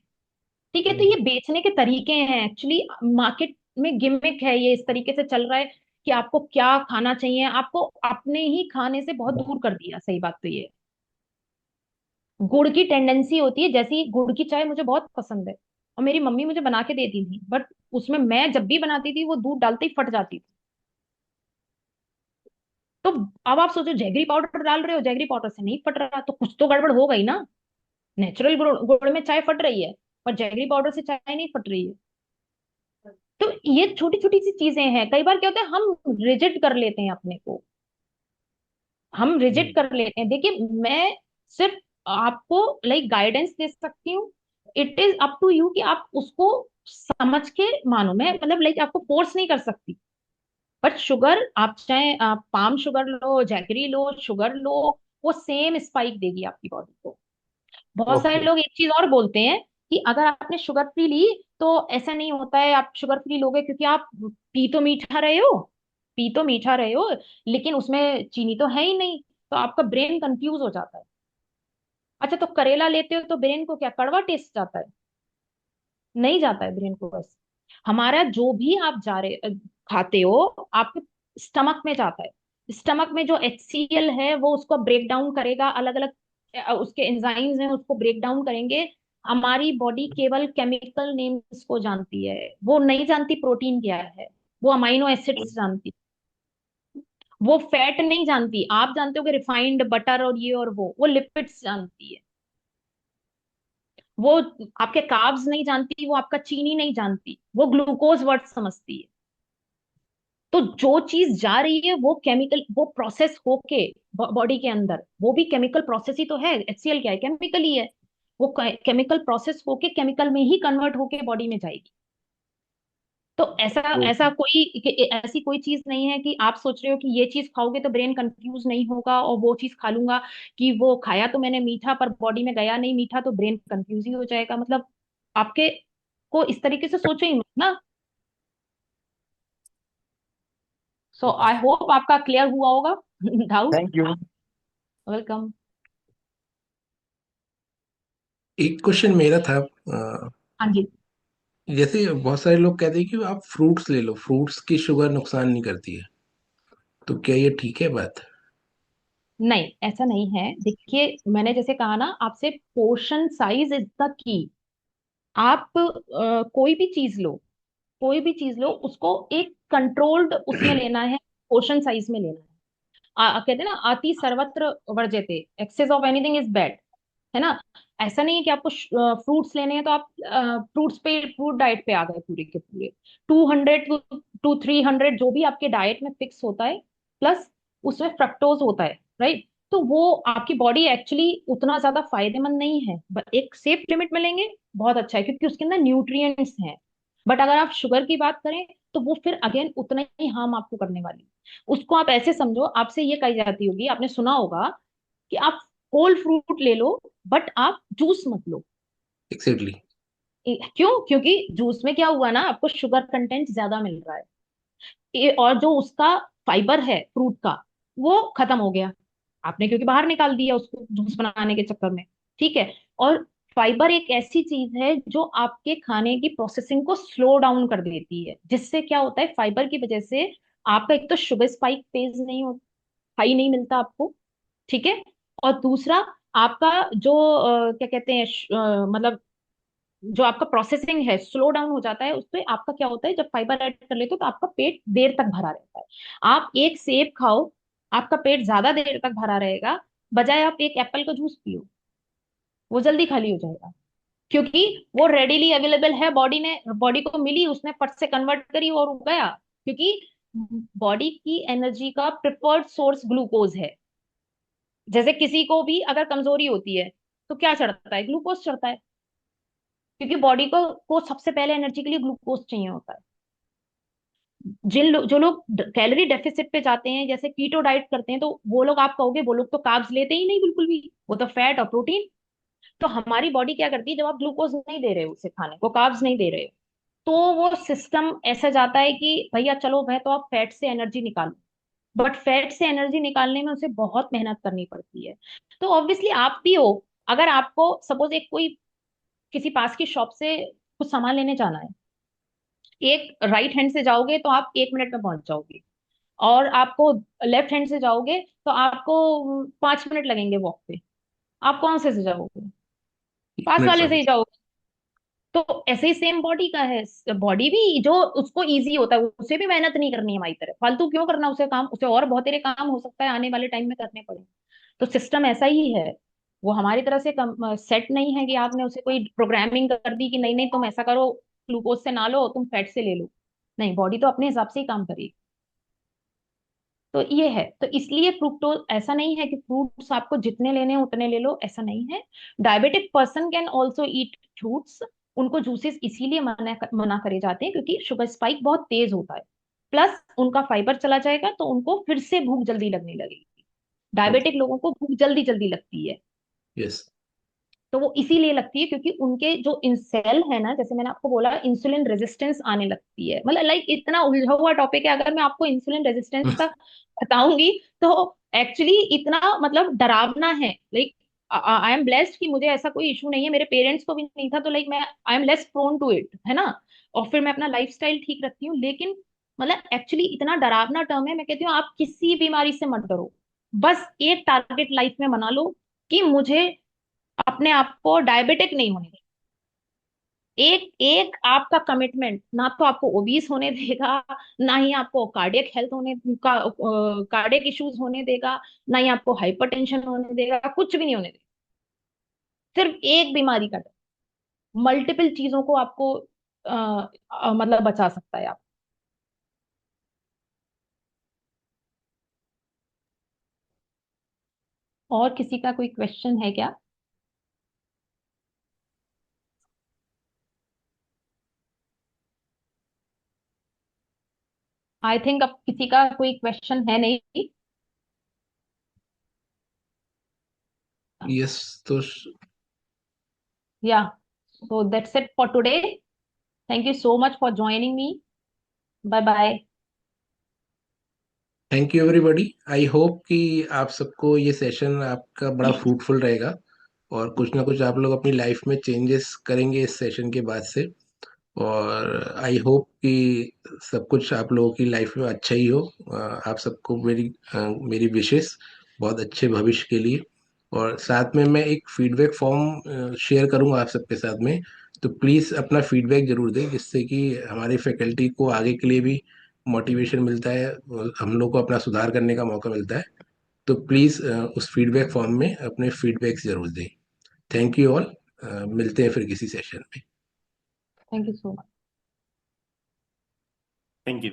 ठीक है। तो ये बेचने के तरीके हैं एक्चुअली, मार्केट में गिमिक है, ये इस तरीके से चल रहा है कि आपको क्या खाना चाहिए, आपको अपने ही खाने से बहुत दूर कर दिया, सही बात तो ये है। गुड़ की टेंडेंसी होती है, जैसी गुड़ की चाय मुझे बहुत पसंद है और मेरी मम्मी मुझे बना के देती थी, बट उसमें मैं जब भी बनाती थी वो दूध डालते ही फट जाती थी। तो अब आप सोचो जैगरी पाउडर डाल रहे हो, जैगरी पाउडर से नहीं फट रहा, तो कुछ तो गड़बड़ हो गई ना। नेचुरल गुड़ गुड़ में चाय फट रही है, पर जैगरी पाउडर से चाय नहीं फट रही है। तो ये छोटी छोटी सी चीजें हैं, कई बार क्या होता है हम रिजेक्ट कर लेते हैं अपने को, हम रिजेक्ट कर लेते हैं। देखिए, मैं सिर्फ आपको लाइक गाइडेंस दे सकती हूँ, it is up to you कि आप उसको समझ के मानो, मैं मतलब लाइक आपको फोर्स नहीं कर सकती। बट शुगर आप चाहे आप पाम शुगर लो, जैगरी लो, शुगर लो, वो सेम स्पाइक देगी आपकी बॉडी को। बहुत सारे ओके। लोग एक चीज और बोलते हैं कि अगर आपने शुगर फ्री ली तो ऐसा नहीं होता है, आप शुगर फ्री लोगे क्योंकि आप पी तो मीठा रहे हो, पी तो मीठा रहे हो, लेकिन उसमें चीनी तो है ही नहीं, तो आपका ब्रेन कंफ्यूज हो जाता है। अच्छा, तो करेला लेते हो तो ब्रेन को क्या कड़वा टेस्ट जाता है? नहीं जाता है ब्रेन को, बस हमारा जो भी आप खाते हो आपके स्टमक में जाता है, स्टमक में जो HCl है वो उसको ब्रेक डाउन करेगा, अलग अलग उसके एंजाइम्स हैं उसको ब्रेक डाउन करेंगे। हमारी बॉडी केवल केमिकल नेम्स को जानती है, वो नहीं जानती प्रोटीन क्या है, वो अमाइनो एसिड्स जानती है। वो फैट नहीं जानती, आप जानते हो कि रिफाइंड बटर और ये और वो लिपिड्स जानती है। वो आपके कार्ब्स नहीं जानती, वो आपका चीनी नहीं जानती, वो ग्लूकोज वर्ड समझती है। तो जो चीज जा रही है वो केमिकल, वो प्रोसेस होके बॉडी के अंदर, वो भी केमिकल प्रोसेस ही तो है। HCl क्या है? केमिकल ही है। वो केमिकल प्रोसेस होके केमिकल में ही कन्वर्ट होके बॉडी में जाएगी। तो ऐसा तो ऐसा ऐसी कोई चीज नहीं है कि आप सोच रहे हो कि ये चीज खाओगे तो ब्रेन कंफ्यूज नहीं होगा, और वो चीज खा लूंगा कि वो खाया तो मैंने मीठा पर बॉडी में गया नहीं मीठा, तो ब्रेन कंफ्यूज ही हो जाएगा। मतलब आपके को इस तरीके से सोचो ही मत ना। सो आई होप आपका क्लियर हुआ होगा डाउट। Thank you. वेलकम। एक क्वेश्चन मेरा था। हाँ जी। जैसे बहुत सारे लोग कहते हैं कि आप फ्रूट्स ले लो, फ्रूट्स की शुगर नुकसान नहीं करती है, तो क्या ये ठीक है बात? नहीं, ऐसा नहीं है। देखिए, मैंने जैसे कहा ना आपसे, portion size is the key. आप कोई भी चीज लो, कोई भी चीज लो, उसको एक कंट्रोल्ड उसमें लेना है, पोर्शन साइज में लेना है। कहते हैं ना, अति सर्वत्र वर्ज्यते, excess of anything is bad, है ना। ऐसा नहीं है कि आपको फ्रूट्स लेने हैं तो आप फ्रूट डाइट पे आ गए पूरे के पूरे। 200 टू 300 जो भी आपके डाइट में फिक्स होता है, प्लस उसमें फ्रक्टोज होता है, राइट। तो वो आपकी बॉडी एक्चुअली उतना ज्यादा फायदेमंद नहीं है। बट एक सेफ लिमिट में लेंगे बहुत अच्छा है, क्योंकि उसके अंदर न्यूट्रिएंट्स हैं। बट अगर आप शुगर की बात करें तो वो फिर अगेन उतना ही हार्म आपको करने वाली है। उसको आप ऐसे समझो, आपसे ये कही जाती होगी, आपने सुना होगा कि आप होल फ्रूट ले लो बट आप जूस मत लो। एग्जैक्टली। क्यों? क्योंकि जूस में क्या हुआ ना, आपको शुगर कंटेंट ज्यादा मिल रहा है। और जो उसका फाइबर है फ्रूट का, वो खत्म हो गया। आपने क्योंकि बाहर निकाल दिया उसको जूस बनाने के चक्कर में, ठीक है। और फाइबर एक ऐसी चीज है जो आपके खाने की प्रोसेसिंग को स्लो डाउन कर देती है, जिससे क्या होता है, फाइबर की वजह से आपका एक तो शुगर स्पाइक फेज नहीं होता, हाई नहीं मिलता आपको, ठीक है। और दूसरा, आपका जो क्या कहते हैं, मतलब जो आपका प्रोसेसिंग है स्लो डाउन हो जाता है। उससे आपका क्या होता है, जब फाइबर ऐड कर लेते हो तो आपका पेट देर तक भरा रहता है। आप एक सेब खाओ, आपका पेट ज्यादा देर तक भरा रहेगा, बजाय आप एक एप्पल का जूस पियो, वो जल्दी खाली हो जाएगा। क्योंकि वो रेडीली अवेलेबल है, बॉडी ने, बॉडी को मिली, उसने फट से कन्वर्ट करी और हो गया। क्योंकि बॉडी की एनर्जी का प्रिफर्ड सोर्स ग्लूकोज है। जैसे किसी को भी अगर कमजोरी होती है तो क्या चढ़ता है? ग्लूकोज चढ़ता है। क्योंकि बॉडी को सबसे पहले एनर्जी के लिए ग्लूकोज चाहिए होता है। जो लोग कैलोरी डेफिसिट पे जाते हैं, जैसे कीटो डाइट करते हैं, तो वो लोग, आप कहोगे वो लोग तो कार्ब्स लेते ही नहीं बिल्कुल भी, वो तो फैट और प्रोटीन। तो हमारी बॉडी क्या करती है, जब आप ग्लूकोज नहीं दे रहे हो उसे खाने को, कार्ब्स नहीं दे रहे हो, तो वो सिस्टम ऐसा जाता है कि भैया चलो, मैं तो आप फैट से एनर्जी निकालू। बट फैट से एनर्जी निकालने में उसे बहुत मेहनत करनी पड़ती है। तो ऑब्वियसली आप भी हो, अगर आपको सपोज एक कोई किसी पास की शॉप से कुछ सामान लेने जाना है, एक राइट हैंड से जाओगे तो आप 1 मिनट में पहुंच जाओगे, और आपको लेफ्ट हैंड से जाओगे तो आपको 5 मिनट लगेंगे वॉक पे। आप कौन से जाओगे? पास मिनट वाले से वाली। ही जाओगे। तो ऐसे ही सेम बॉडी का है। बॉडी भी जो उसको इजी होता है, उसे भी मेहनत नहीं करनी है हमारी तरह, फालतू क्यों करना उसे काम, उसे और बहुत तेरे काम हो सकता है आने वाले टाइम में करने पड़े। तो सिस्टम ऐसा ही है। वो हमारी तरह से सेट नहीं है कि आपने उसे कोई प्रोग्रामिंग कर दी कि नहीं नहीं तुम ऐसा करो, ग्लूकोज से ना लो, तुम फैट से ले लो। नहीं, बॉडी तो अपने हिसाब से ही काम करेगी। तो ये है, तो इसलिए फ्रूक्टोज, ऐसा नहीं है कि फ्रूट्स आपको जितने लेने हैं उतने ले लो, ऐसा नहीं है। Diabetic person can also eat fruits. उनको जूसेस इसीलिए मना करे जाते हैं क्योंकि शुगर स्पाइक बहुत तेज होता है, प्लस उनका फाइबर चला जाएगा तो उनको फिर से भूख जल्दी लगने लगेगी। ओके। डायबिटिक लोगों को भूख जल्दी जल्दी लगती है। यस। तो वो इसीलिए लगती है क्योंकि उनके जो इंसेल है ना, जैसे मैंने आपको बोला, इंसुलिन रेजिस्टेंस आने लगती है। मतलब लाइक इतना उलझा हुआ टॉपिक है, अगर मैं आपको इंसुलिन रेजिस्टेंस का बताऊंगी तो एक्चुअली इतना मतलब डरावना है। लाइक आई एम ब्लेस्ड कि मुझे ऐसा कोई इशू नहीं है, मेरे पेरेंट्स को भी नहीं था, तो लाइक मैं I am less prone to it, है ना। और फिर मैं अपना लाइफस्टाइल ठीक रखती हूँ। लेकिन मतलब एक्चुअली इतना डरावना टर्म है, मैं कहती हूँ आप किसी बीमारी से मत डरो। बस एक टारगेट लाइफ में बना लो कि मुझे अपने आप को डायबिटिक नहीं होने देना। एक एक आपका कमिटमेंट ना तो आपको ओबीस होने देगा, ना ही आपको कार्डियक हेल्थ होने का कार्डियक इश्यूज होने देगा, ना ही आपको हाइपरटेंशन होने देगा, कुछ भी नहीं होने देगा। सिर्फ एक बीमारी का डर मल्टीपल चीजों को आपको मतलब बचा सकता है आप। और किसी का कोई क्वेश्चन है क्या? आई थिंक अब किसी का कोई क्वेश्चन है नहीं। यस, तो या so that's it for today. Thank you so much for joining me. Bye bye. Thank you everybody. I hope कि आप सबको ये सेशन आपका बड़ा फ्रूटफुल रहेगा, और कुछ ना कुछ आप लोग अपनी लाइफ में चेंजेस करेंगे इस सेशन के बाद से। और आई होप कि सब कुछ आप लोगों की लाइफ में अच्छा ही हो। आप सबको मेरी विशेस बहुत अच्छे भविष्य के लिए। और साथ में मैं एक फीडबैक फॉर्म शेयर करूंगा आप सबके साथ में। तो प्लीज़ अपना फीडबैक जरूर दें, जिससे कि हमारी फैकल्टी को आगे के लिए भी मोटिवेशन मिलता है, हम लोग को अपना सुधार करने का मौका मिलता है। तो प्लीज़ उस फीडबैक फॉर्म में अपने फीडबैक्स जरूर दें। Thank you all. मिलते हैं फिर किसी सेशन में। Thank you so much. Thank you.